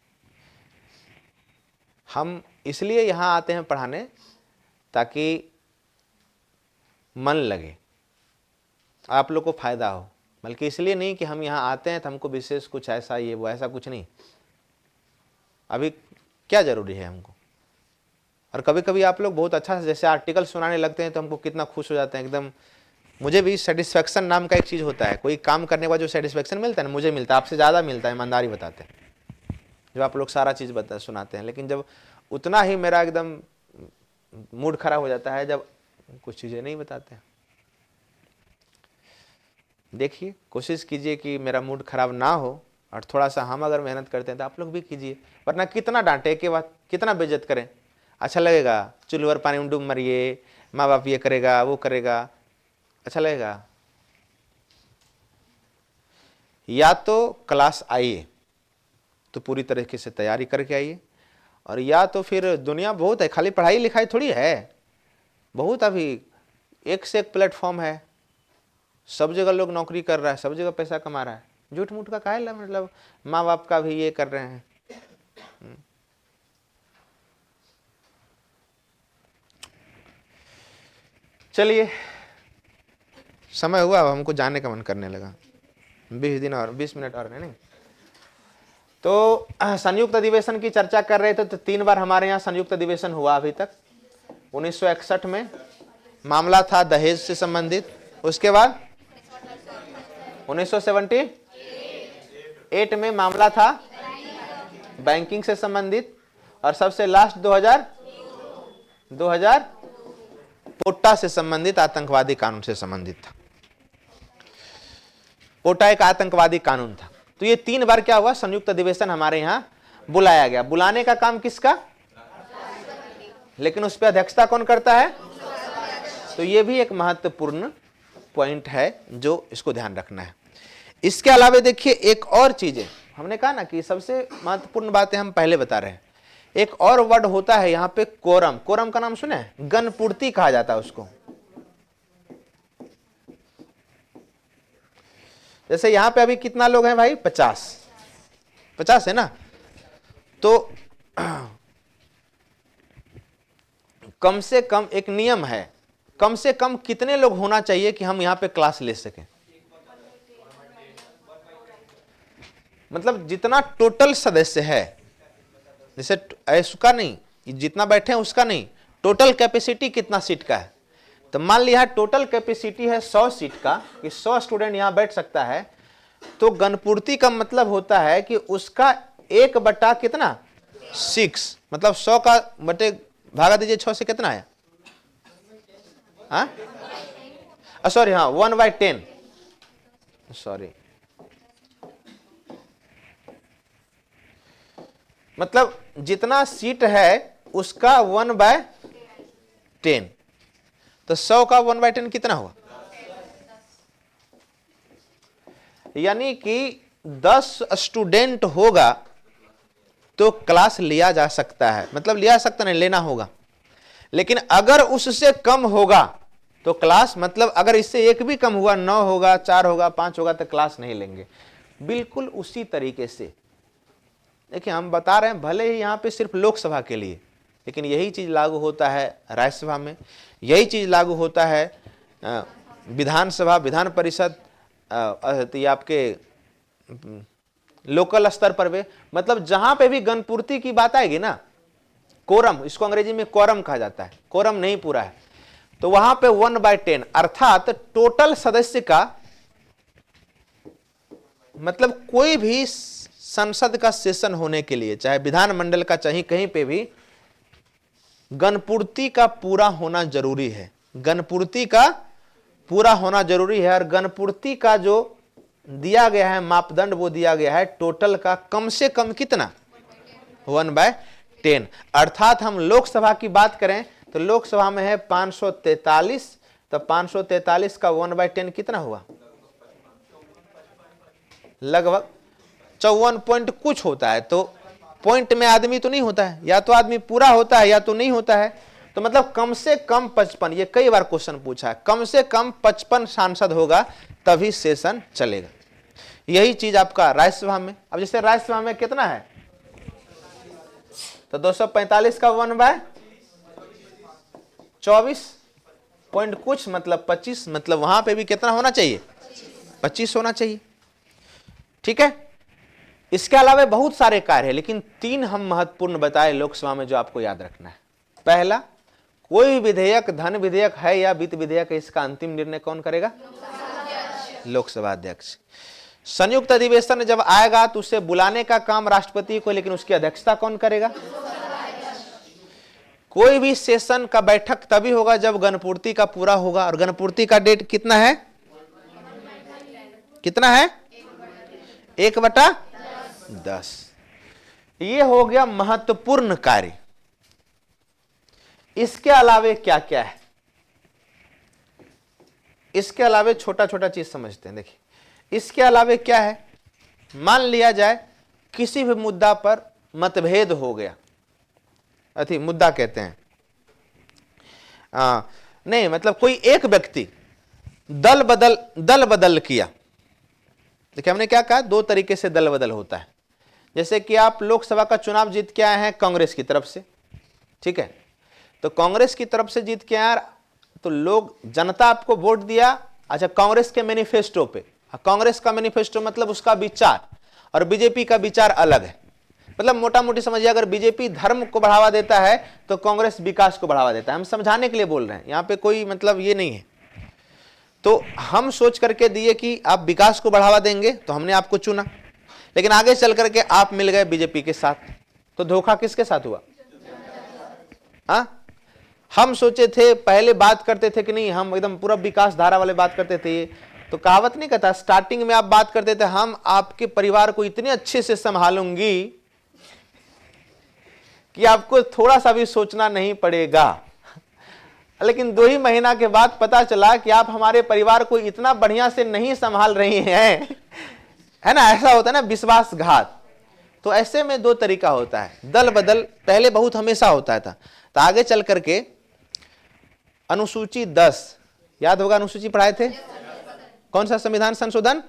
हम इसलिए यहाँ आते हैं पढ़ाने ताकि मन लगे, आप लोग को फायदा हो, बल्कि इसलिए नहीं कि हम यहाँ आते हैं तो हमको विशेष कुछ ऐसा ये वो, ऐसा कुछ नहीं। अभी क्या ज़रूरी है हमको? और कभी कभी आप लोग बहुत अच्छा से जैसे आर्टिकल सुनाने लगते हैं तो हमको कितना खुश हो जाते हैं एकदम। मुझे भी सेटिस्फेक्शन नाम का एक चीज़ होता है, कोई काम करने के बाद जो सेटिस्फेक्शन मिलता है ना, मुझे मिलता है, आपसे ज़्यादा मिलता है, ईमानदारी बताते हैं जब आप लोग सारा चीज़ सुनाते हैं। लेकिन जब उतना ही मेरा एकदम मूड खराब हो जाता है जब कुछ चीज़ें नहीं बताते हैं। देखिए, कोशिश कीजिए कि मेरा मूड खराब ना हो, और थोड़ा सा हम अगर मेहनत करते हैं तो आप लोग भी कीजिए, वरना कितना डांटे के बाद, कितना बेइज्जत करें? अच्छा लगेगा? चूल्हे पर पानी में डूब मरिए, माँ बाप ये करेगा वो करेगा, अच्छा लगेगा? या तो क्लास आइए तो पूरी तरीके से तैयारी करके आइए, और या तो फिर दुनिया बहुत है, खाली पढ़ाई लिखाई थोड़ी है, बहुत अभी एक से एक प्लेटफॉर्म है, सब जगह लोग नौकरी कर रहा है, सब जगह पैसा कमा रहा है। झूठ मूठ का काहे मतलब, माँ बाप का भी ये कर रहे हैं। चलिए, समय हुआ, अब हमको जाने का मन करने लगा। 20 दिन और 20 मिनट और नहीं। तो संयुक्त अधिवेशन की चर्चा कर रहे थे, तो 3 बार हमारे यहाँ संयुक्त अधिवेशन हुआ अभी तक। 1961 में मामला था दहेज से संबंधित। उसके बाद 1978 में मामला था बैंकिंग से संबंधित। और सबसे लास्ट 2000 पोटा से संबंधित, आतंकवादी कानून से संबंधित था। पोटा एक आतंकवादी कानून था। तो ये 3 बार क्या हुआ, संयुक्त अधिवेशन हमारे यहां बुलाया गया। बुलाने का काम किसका, लेकिन उस पर अध्यक्षता कौन करता है? तो ये भी एक महत्वपूर्ण पॉइंट है जो इसको ध्यान रखना है। इसके अलावा देखिए एक और चीज है, हमने कहा ना कि सबसे महत्वपूर्ण बातें हम पहले बता रहे हैं। एक और वर्ड होता है यहाँ पे कोरम। कोरम का नाम सुने? गणपूर्ति कहा जाता है उसको। जैसे यहां पे अभी कितना लोग हैं भाई? 50 है ना। तो कम से कम एक नियम है, कम से कम कितने लोग होना चाहिए कि हम यहां पे क्लास ले सकें? मतलब जितना टोटल सदस्य है, जैसे उसका नहीं, जितना बैठे हैं उसका नहीं, टोटल कैपेसिटी कितना सीट का है। तो मान लिया टोटल कैपेसिटी है 100 सीट का, कि 100 स्टूडेंट यहां बैठ सकता है। तो गणपूर्ति का मतलब होता है कि उसका 1 कितना 6, मतलब 100 का बटे भागा दीजिए 6 से, कितना आया? सॉरी, हाँ 1/10, सॉरी, मतलब जितना सीट है उसका 1/10। तो 100 का 1/10 कितना हुआ? यानी कि 10 स्टूडेंट होगा तो क्लास लिया जा सकता है, मतलब लिया सकता नहीं, लेना होगा। लेकिन अगर उससे कम होगा तो क्लास, मतलब अगर इससे एक भी कम हुआ, 9 होगा, 4 होगा, 5 होगा, तो क्लास नहीं लेंगे। बिल्कुल उसी तरीके से देखिए हम बता रहे हैं, भले ही यहाँ पे सिर्फ लोकसभा के लिए, लेकिन यही चीज लागू होता है राज्यसभा में, यही चीज लागू होता है विधानसभा, विधान परिषद, ये आपके लोकल स्तर पर भी। मतलब जहां पे भी गणपूर्ति की बात आएगी ना, कोरम, इसको अंग्रेजी में कोरम कहा जाता है, कोरम नहीं पूरा है, तो वहां पे 1/10 अर्थात टोटल सदस्य का, मतलब कोई भी संसद का सेशन होने के लिए, चाहे विधानमंडल का, चाहे कहीं पे भी, गणपूर्ति का पूरा होना जरूरी है। गणपूर्ति का पूरा होना जरूरी है। और गणपूर्ति का जो दिया गया है मापदंड, वो दिया गया है टोटल का कम से कम कितना, 1/10। अर्थात हम लोकसभा की बात करें तो लोकसभा में है 543, तो 543 का 1/10 कितना हुआ? लगभग 54 पॉइंट कुछ होता है। तो पॉइंट में आदमी तो नहीं होता है, या तो आदमी पूरा होता है या तो नहीं होता है। तो मतलब कम से कम 55, ये कई बार क्वेश्चन पूछा है, कम से कम 55 सांसद होगा तभी सेशन चलेगा। यही चीज आपका राज्यसभा में। अब जैसे राज्यसभा में कितना है, तो 245 का 1/24 पॉइंट कुछ, मतलब 25, मतलब वहां पे भी कितना होना चाहिए? 25 होना चाहिए। ठीक है। इसके अलावा बहुत सारे कार्य है, लेकिन 3 हम महत्वपूर्ण बताए लोकसभा में जो आपको याद रखना है। पहला, कोई विधेयक, धन विधेयक है या वित्त विधेयक है, इसका अंतिम निर्णय कौन करेगा? लोकसभा अध्यक्ष। संयुक्त अधिवेशन जब आएगा तो उसे बुलाने का काम राष्ट्रपति को, लेकिन उसकी अध्यक्षता कौन करेगा? कोई भी सेशन का बैठक तभी होगा जब गणपूर्ति का पूरा होगा। और गणपूर्ति का डेट कितना है? कितना है? 1/10। ये हो गया महत्वपूर्ण कार्य। इसके अलावे क्या क्या है? इसके अलावे छोटा छोटा चीज समझते हैं। देखिए इसके अलावे क्या है, मान लिया जाए किसी भी मुद्दा पर मतभेद हो गया, अति मुद्दा कहते हैं, नहीं मतलब कोई एक व्यक्ति दल बदल किया। देखिए हमने क्या कहा, 2 तरीके से दल बदल होता है। जैसे कि आप लोकसभा का चुनाव जीत के आए हैं कांग्रेस की तरफ से, ठीक है, तो कांग्रेस की तरफ से जीत के आए तो लोग, जनता आपको वोट दिया, अच्छा कांग्रेस के मैनिफेस्टो पे। कांग्रेस का मैनिफेस्टो मतलब उसका विचार, और बीजेपी का विचार अलग है। मतलब मोटा मोटी समझिए, अगर बीजेपी धर्म को बढ़ावा देता है तो कांग्रेस विकास को बढ़ावा देता है। हम समझाने के लिए बोल रहे हैं, यहां पे कोई मतलब ये नहीं है। तो हम सोच करके दिए कि आप विकास को बढ़ावा देंगे तो हमने आपको चुना, लेकिन आगे चल करके आप मिल गए बीजेपी के साथ, तो धोखा किसके साथ हुआ? हम सोचे थे, पहले बात करते थे कि नहीं हम एकदम पूरा विकास धारा वाले बात करते थे, तो कहावत नहीं कहता, स्टार्टिंग में आप बात करते थे हम आपके परिवार को इतने अच्छे से संभालूंगी कि आपको थोड़ा सा भी सोचना नहीं पड़ेगा। लेकिन 2 ही महीना के बाद पता चला कि आप हमारे परिवार को इतना बढ़िया से नहीं संभाल रही हैं, है ना। ऐसा होता है ना विश्वासघात। तो ऐसे में 2 तरीका होता है, दल बदल पहले बहुत हमेशा होता था। तो आगे चल करके अनुसूची 10 याद होगा, अनुसूची पढ़ाए थे, कौन सा संविधान संशोधन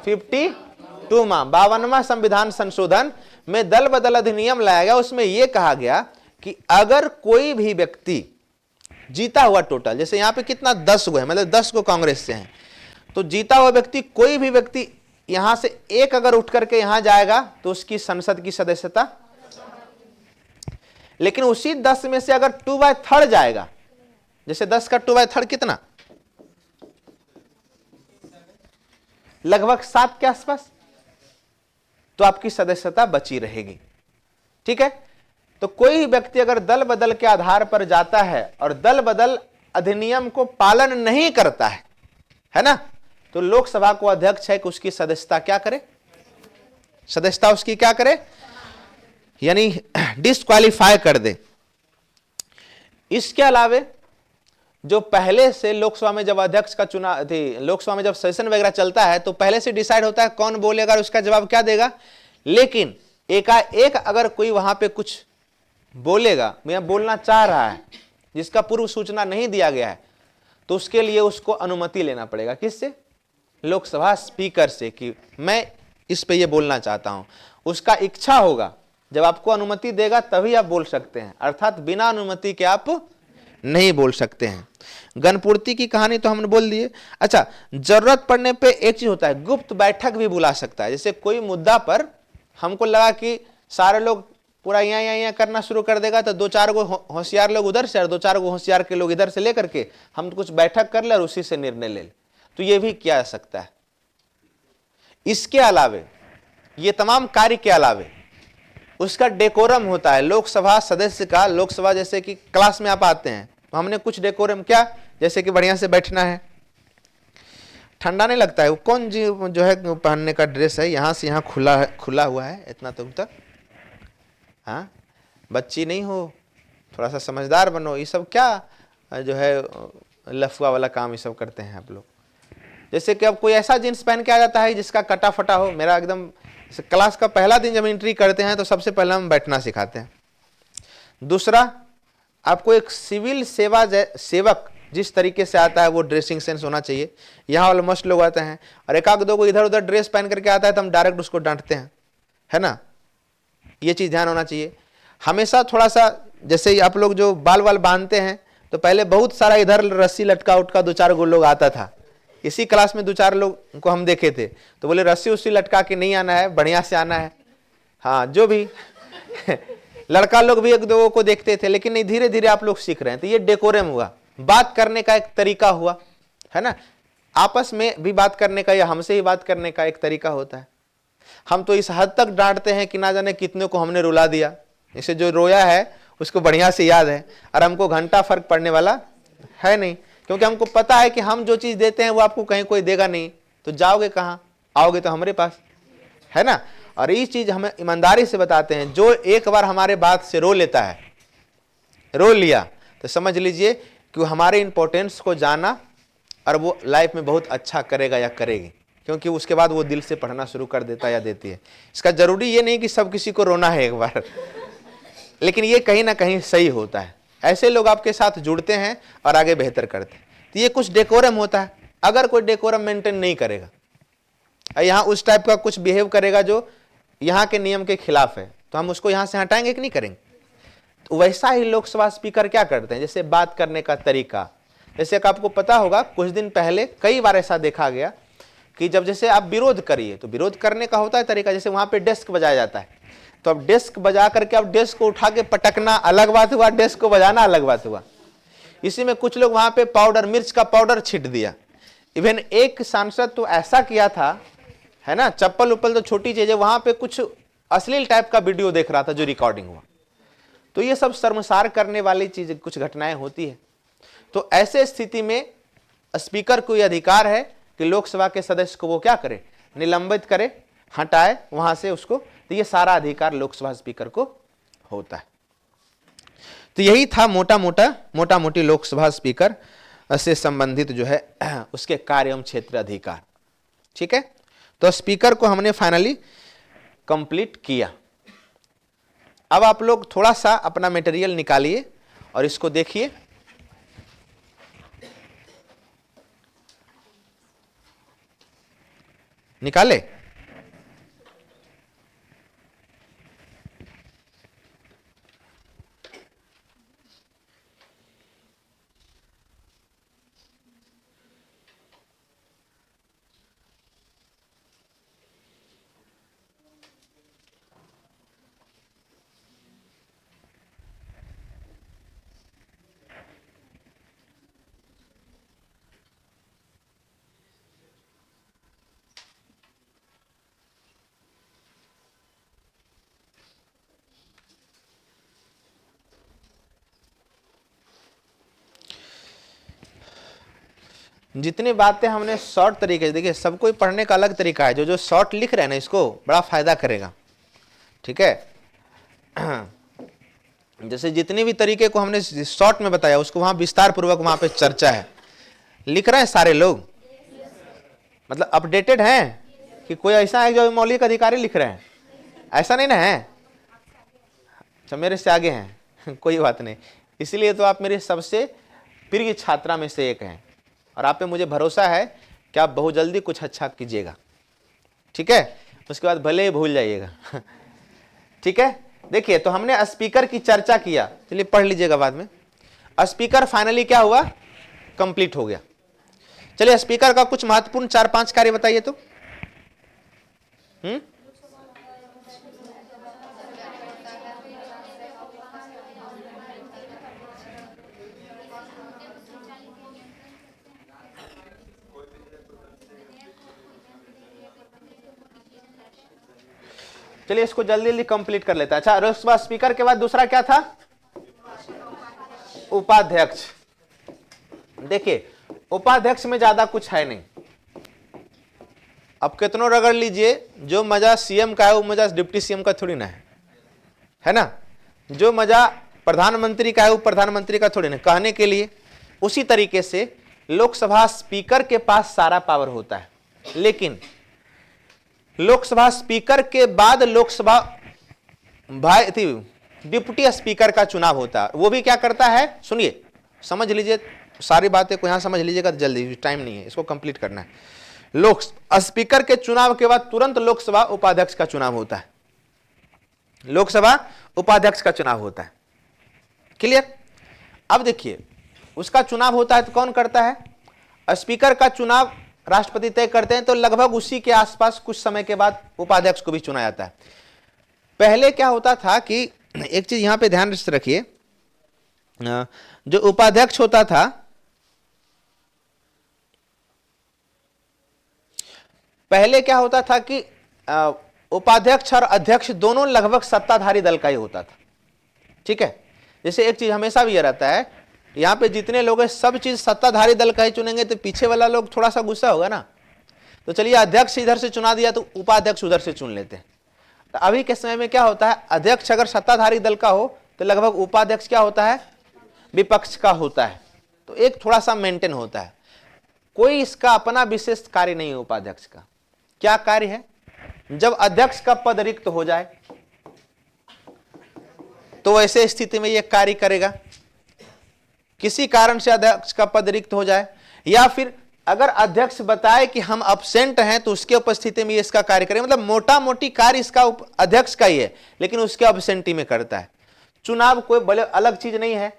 52वां 52वां संविधान संशोधन में दल बदल अधिनियम लाया गया। उसमें यह कहा गया कि अगर कोई भी व्यक्ति जीता हुआ टोटल, जैसे यहां पे कितना 10 गो है, मतलब 10 को कांग्रेस से हैं, तो जीता हुआ व्यक्ति कोई भी व्यक्ति यहां से एक अगर उठ करके यहां जाएगा तो उसकी संसद की सदस्यता, लेकिन उसी 10 में से अगर 2/3 जाएगा, जैसे 10 का 2/3 कितना, लगभग 7 के आसपास, तो आपकी सदस्यता बची रहेगी। ठीक है। तो कोई व्यक्ति अगर दल बदल के आधार पर जाता है और दल बदल अधिनियम को पालन नहीं करता है ना, तो लोकसभा को अध्यक्ष है कि उसकी सदस्यता क्या करे, सदस्यता उसकी क्या करे, यानी डिस्क्वालीफाई कर दे। इसके अलावे जो पहले से लोकसभा में जब अध्यक्ष का चुनाव थी, लोकसभा में जब सेशन वगैरह चलता है तो पहले से डिसाइड होता है कौन बोलेगा और उसका जवाब क्या देगा। लेकिन एकाएक अगर कोई वहां पे कुछ बोलेगा, मैं बोलना चाह रहा है, जिसका पूर्व सूचना नहीं दिया गया है, तो उसके लिए उसको अनुमति लेना पड़ेगा। किससे? लोकसभा स्पीकर से, कि मैं इस पे ये बोलना चाहता हूं। उसका इच्छा होगा, जब आपको अनुमति देगा तभी आप बोल सकते हैं, अर्थात बिना अनुमति के आप नहीं बोल सकते हैं। गणपूर्ति की कहानी तो हमने बोल दिए। अच्छा, जरूरत पड़ने पे एक चीज होता है, गुप्त बैठक भी बुला सकता है। जैसे कोई मुद्दा पर हमको लगा कि सारे लोग पूरा यहाँ करना शुरू कर देगा, तो 2-4 गो होशियार लोग उधर से और 2-4 गो होशियार के लोग इधर से लेकर के हम कुछ बैठक कर ले और उसी से निर्णय ले ले, तो ये भी किया जा सकता है। इसके अलावे, ये तमाम कार्य के अलावे उसका डेकोरम होता है लोकसभा सदस्य का। लोकसभा जैसे कि क्लास में आप आते हैं तो हमने कुछ डेकोरम क्या, जैसे कि बढ़िया से बैठना है, ठंडा नहीं लगता है। वो कौन जी जो है पहनने का ड्रेस है, यहाँ से यहाँ खुला हुआ है इतना तक। हाँ, बच्ची नहीं हो, थोड़ा सा समझदार बनो। ये सब क्या जो है लफुआ वाला काम ये सब करते हैं आप लोग। जैसे कि अब कोई ऐसा जींस पहन के आ जाता है जिसका कटा फटा हो। मेरा एकदम क्लास का पहला दिन जब एंट्री करते हैं तो सबसे पहले हम बैठना सिखाते हैं। दूसरा, आपको एक सिविल सेवक जिस तरीके से आता है वो ड्रेसिंग सेंस होना चाहिए। यहाँ ऑलमोस्ट लोग आते हैं और एक आध दो को इधर उधर ड्रेस पहन करके आता है तो हम डायरेक्ट उसको डांटते हैं, है ना। ये चीज़ ध्यान होना चाहिए हमेशा। थोड़ा सा जैसे ही आप लोग जो बाल वाल बांधते हैं तो पहले बहुत सारा इधर रस्सी लटका उटका 2-4 गो लोग आता था। इसी क्लास में 2-4 लोग को हम देखे थे, तो बोले रस्सी उस्सी लटका के नहीं आना है, बढ़िया से आना है। हाँ, जो भी लड़का लोग भी 1-2 को देखते थे, लेकिन नहीं, धीरे धीरे आप लोग सीख रहे हैं। तो ये डेकोरम हुआ, बात करने का एक तरीका हुआ, है ना। आपस में भी बात करने का या हमसे ही बात करने का एक तरीका होता है। हम तो इस हद तक डांटते हैं कि ना जाने कितने को हमने रुला दिया। इसे जो रोया है उसको बढ़िया से याद है, और हमको घंटा फर्क पड़ने वाला है नहीं, क्योंकि हमको पता है कि हम जो चीज देते हैं वो आपको कहीं कोई देगा नहीं, तो जाओगे कहाँ, आओगे तो हमारे पास, है ना। और ये चीज हमें ईमानदारी से बताते हैं, जो एक बार हमारे बात से रो लेता है, रो लिया, तो समझ लीजिए कि हमारे इंपॉर्टेंस को जाना और वो लाइफ में बहुत अच्छा करेगा या करेगी, क्योंकि उसके बाद वो दिल से पढ़ना शुरू कर देता है या देती है। इसका जरूरी ये नहीं कि सब किसी को रोना है एक बार, लेकिन ये कहीं ना कहीं सही होता है। ऐसे लोग आपके साथ जुड़ते हैं और आगे बेहतर करते हैं। तो ये कुछ डेकोरम होता है। अगर कोई डेकोरम मेंटेन नहीं करेगा, यहाँ उस टाइप का कुछ बिहेव करेगा जो यहाँ के नियम के खिलाफ है, तो हम उसको यहाँ से हटाएंगे कि नहीं करेंगे। तो वैसा ही लोकसभा स्पीकर क्या करते हैं, जैसे बात करने का तरीका। जैसे आपको पता होगा कुछ दिन पहले कई बार ऐसा देखा गया कि जब जैसे आप विरोध करिए तो विरोध करने का होता है तरीका, जैसे वहां पे डेस्क बजाया जाता है, तो अब डेस्क बजा करके अब डेस्क को उठा के पटकना अलग बात हुआ, डेस्क को बजाना अलग बात हुआ। इसी में कुछ लोग वहां पे पाउडर, मिर्च का पाउडर छिट दिया। इवन एक सांसद तो ऐसा किया था, है ना, चप्पल उप्पल तो छोटी चीज है, वहां पे कुछ अश्लील टाइप का वीडियो देख रहा था जो रिकॉर्डिंग हुआ। तो ये सब शर्मसार करने वाली चीज, कुछ घटनाएं होती है। तो ऐसे स्थिति में स्पीकर को यह अधिकार है कि लोकसभा के सदस्य को वो क्या करे, निलंबित करे, हटाए वहां से उसको। तो ये सारा अधिकार लोकसभा स्पीकर को होता है। तो यही था मोटा मोटी लोकसभा स्पीकर से संबंधित जो है उसके कार्य एवं क्षेत्र अधिकार। ठीक है, तो स्पीकर को हमने फाइनली कंप्लीट किया। अब आप लोग थोड़ा सा अपना मटेरियल निकालिए और इसको देखिए। निकाले? जितनी बातें हमने शॉर्ट तरीके से, देखिए सबको पढ़ने का अलग तरीका है। जो शॉर्ट लिख रहे हैं ना, इसको बड़ा फायदा करेगा। ठीक है, जैसे जितनी भी तरीके को हमने शॉर्ट में बताया, उसको वहां विस्तार पूर्वक वहां पे चर्चा है। लिख रहे हैं सारे लोग, मतलब अपडेटेड हैं कि कोई ऐसा है जो मौलिक अधिकारी लिख रहे हैं? ऐसा नहीं ना है? अच्छा, मेरे से आगे हैं कोई बात नहीं। इसलिए तो आप मेरी सबसे प्रिय छात्रा में से एक हैं और आप पे मुझे भरोसा है कि आप बहुत जल्दी कुछ अच्छा कीजिएगा। ठीक है, उसके बाद भले ही भूल जाइएगा। ठीक है, देखिए तो हमने स्पीकर की चर्चा किया, चलिए पढ़ लीजिएगा बाद में। स्पीकर फाइनली क्या हुआ, कंप्लीट हो गया। चलिए स्पीकर का कुछ महत्वपूर्ण 4-5 कार्य बताइए तो। चलिए इसको जल्दी जल्दी कंप्लीट कर लेता है। अच्छा, लोकसभा स्पीकर के बाद दूसरा क्या था? उपाध्यक्ष। देखिए उपाध्यक्ष में ज्यादा कुछ है नहीं। अब कितनों रगड़ लीजिए, जो मजा सीएम का है वो मजा डिप्टी सीएम का थोड़ी ना है ना? जो मजा प्रधानमंत्री का है वो प्रधानमंत्री का थोड़ी ना। कहने के लिए उसी तरीके से लोकसभा स्पीकर के पास सारा पावर होता है, लेकिन लोकसभा स्पीकर के बाद लोकसभा डिप्टी स्पीकर का चुनाव होता है। वो भी क्या करता है, सुनिए समझ लीजिए, सारी बातें को यहां समझ लीजिएगा, जल्दी, टाइम नहीं है, इसको कंप्लीट करना है। लोक स्पीकर के चुनाव के बाद तुरंत लोकसभा उपाध्यक्ष का चुनाव होता है। लोकसभा उपाध्यक्ष का चुनाव होता है। क्लियर? अब देखिए उसका चुनाव होता है तो कौन करता है? स्पीकर का चुनाव राष्ट्रपति तय करते हैं, तो लगभग उसी के आसपास कुछ समय के बाद उपाध्यक्ष को भी चुना जाता है। पहले क्या होता था कि एक चीज यहां पे ध्यान से रखिए, जो उपाध्यक्ष होता था, पहले क्या होता था कि उपाध्यक्ष और अध्यक्ष दोनों लगभग सत्ताधारी दल का ही होता था। ठीक है, जैसे एक चीज हमेशा भी यह रहता है, यहां पे जितने लोग हैं सब चीज सत्ताधारी दल का ही चुनेंगे, तो पीछे वाला लोग थोड़ा सा गुस्सा होगा ना। तो चलिए अध्यक्ष इधर से चुना दिया तो उपाध्यक्ष उधर से चुन लेते हैं। तो अभी के समय में क्या होता है, अध्यक्ष अगर सत्ताधारी दल का हो तो लगभग उपाध्यक्ष क्या होता है, विपक्ष का होता है। तो एक थोड़ा सा मेंटेन होता है। कोई इसका अपना विशेष कार्य नहीं है उपाध्यक्ष का। क्या कार्य है? जब अध्यक्ष का पद रिक्त हो जाए तो ऐसे स्थिति में यह कार्य करेगा। किसी कारण से अध्यक्ष का पद रिक्त हो जाए, या फिर अगर अध्यक्ष बताए कि हम अब्सेंट हैं तो उसके उपस्थिति में इसका कार्य करें। मतलब मोटा मोटी कार्य इसका अध्यक्ष का ही है, लेकिन उसके अब्सेंटी में करता है। चुनाव कोई बड़े अलग चीज नहीं है।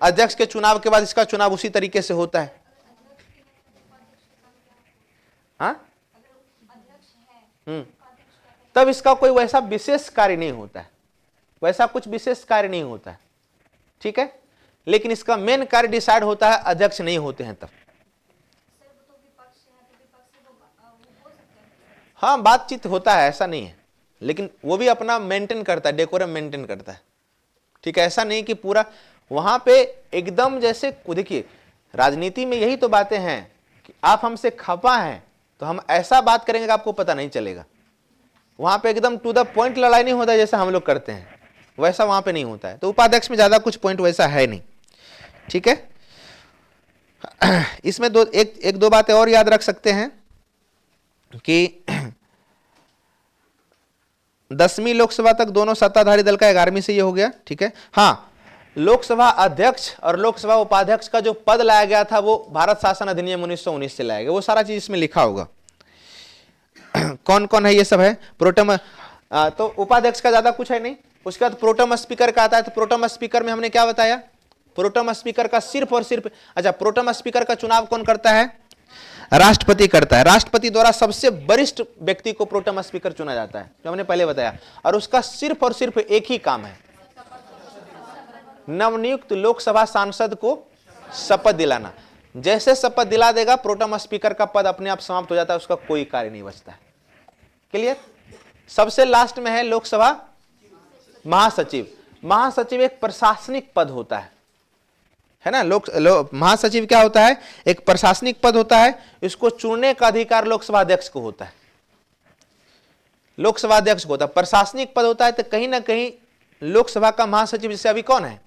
अध्यक्ष के चुनाव के बाद इसका चुनाव उसी तरीके से होता है। हाँ, तब इसका कोई वैसा विशेष कार्य नहीं होता है, वैसा कुछ विशेष कार्य नहीं होता है, ठीक है। लेकिन इसका मेन कार्य डिसाइड होता है, अध्यक्ष नहीं होते हैं तब। हाँ, बातचीत होता है, ऐसा नहीं है, लेकिन वो भी अपना मेंटेन करता है, डेकोरम मेंटेन करता है, ठीक है। ऐसा नहीं कि पूरा वहां पे एकदम जैसे, देखिए राजनीति में यही तो बातें हैं कि आप हमसे खफा हैं तो हम ऐसा बात करेंगे कि आपको पता नहीं चलेगा। वहां पे एकदम टू द पॉइंट लड़ाई नहीं होता जैसा हम लोग करते हैं, वैसा वहां पे नहीं होता है। तो उपाध्यक्ष में ज्यादा कुछ पॉइंट वैसा है नहीं, ठीक है। इसमें एक दो बातें और याद रख सकते हैं कि 10वीं लोकसभा तक दोनों सत्ताधारी दल का 11वीं से ये हो गया, ठीक है। हाँ, लोकसभा अध्यक्ष और लोकसभा उपाध्यक्ष का जो पद लाया गया था वो भारत शासन अधिनियम 1919 से लाया गया, वो सारा चीज इसमें लिखा होगा। कौन कौन है, ये सब है। प्रोटम, तो उपाध्यक्ष का ज्यादा कुछ है नहीं। उसके बाद प्रोटम स्पीकर का आता है, तो प्रोटम स्पीकर में हमने क्या बताया, प्रोटम स्पीकर का सिर्फ और सिर्फ, अच्छा, प्रोटम स्पीकर का चुनाव कौन करता है, राष्ट्रपति करता है। राष्ट्रपति द्वारा सबसे वरिष्ठ व्यक्ति को प्रोटम स्पीकर चुना जाता है, जो हमने पहले बताया, और उसका सिर्फ और सिर्फ एक ही काम है, नवनियुक्त लोकसभा सांसद को शपथ दिलाना। जैसे शपथ दिला देगा, प्रोटम स्पीकर का पद अपने आप समाप्त हो जाता है, उसका कोई कार्य नहीं बचता है। क्लियर। सबसे लास्ट में है लोकसभा महासचिव। महासचिव एक प्रशासनिक पद होता है ना। महासचिव क्या होता है, एक प्रशासनिक पद होता है। इसको चुनने का अधिकार लोकसभा अध्यक्ष को होता है, लोकसभा अध्यक्ष को होता है। प्रशासनिक पद होता है, तो कहीं ना कहीं लोकसभा का महासचिव जैसे अभी कौन है,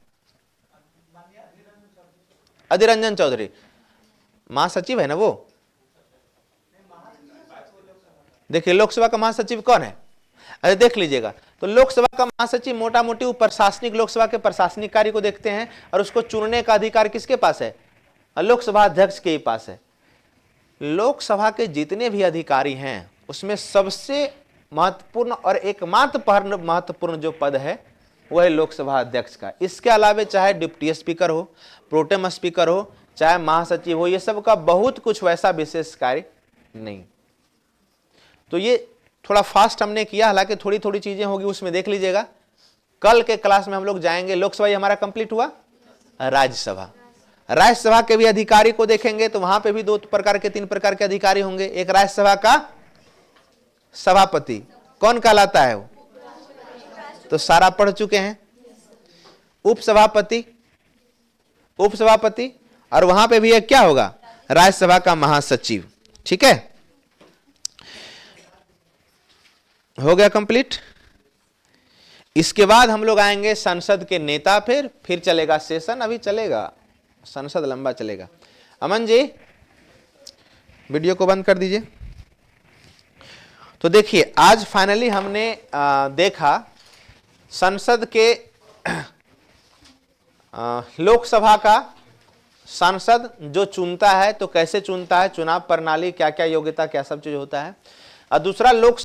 अधीर रंजन चौधरी महासचिव है ना वो। देखिए लोकसभा का महासचिव कौन है, अरे देख लीजिएगा। तो लोकसभा का महासचिव मोटा मोटी प्रशासनिक, लोकसभा के प्रशासनिक कार्य को देखते हैं, और उसको चुनने का अधिकार किसके पास है, लोकसभा अध्यक्ष के ही पास है। लोकसभा के जितने भी अधिकारी हैं उसमें सबसे महत्वपूर्ण और एकमात्र महत्वपूर्ण जो पद है वह है लोकसभा अध्यक्ष का। इसके अलावे चाहे डिप्टी स्पीकर हो, प्रोटेम स्पीकर हो, चाहे महासचिव हो, ये सब का बहुत कुछ वैसा विशेष कार्य नहीं। तो ये थोड़ा फास्ट हमने किया, हालांकि थोड़ी थोड़ी चीजें होगी उसमें, देख लीजिएगा। कल के क्लास में हम लोग जाएंगे, लोकसभा ये हमारा कंप्लीट हुआ। राज्यसभा, राज्यसभा के भी अधिकारी को देखेंगे, तो वहां पे भी तीन प्रकार के अधिकारी होंगे। एक राज्यसभा का सभापति, कौन कहलाता है वो, तो सारा पढ़ चुके हैं। उपसभापति, उपसभापति, और वहां पे भी एक क्या होगा, राज्यसभा का महासचिव, ठीक है। हो गया कंप्लीट। इसके बाद हम लोग आएंगे संसद के नेता, फिर चलेगा सेशन, अभी चलेगा संसद, लंबा चलेगा। अमन जी वीडियो को बंद कर दीजिए। तो देखिए आज फाइनली हमने देखा संसद के लोकसभा का सांसद जो चुनता है तो कैसे चुनता है, चुनाव प्रणाली, क्या क्या योग्यता, क्या सब चीज होता है। और दूसरा लोक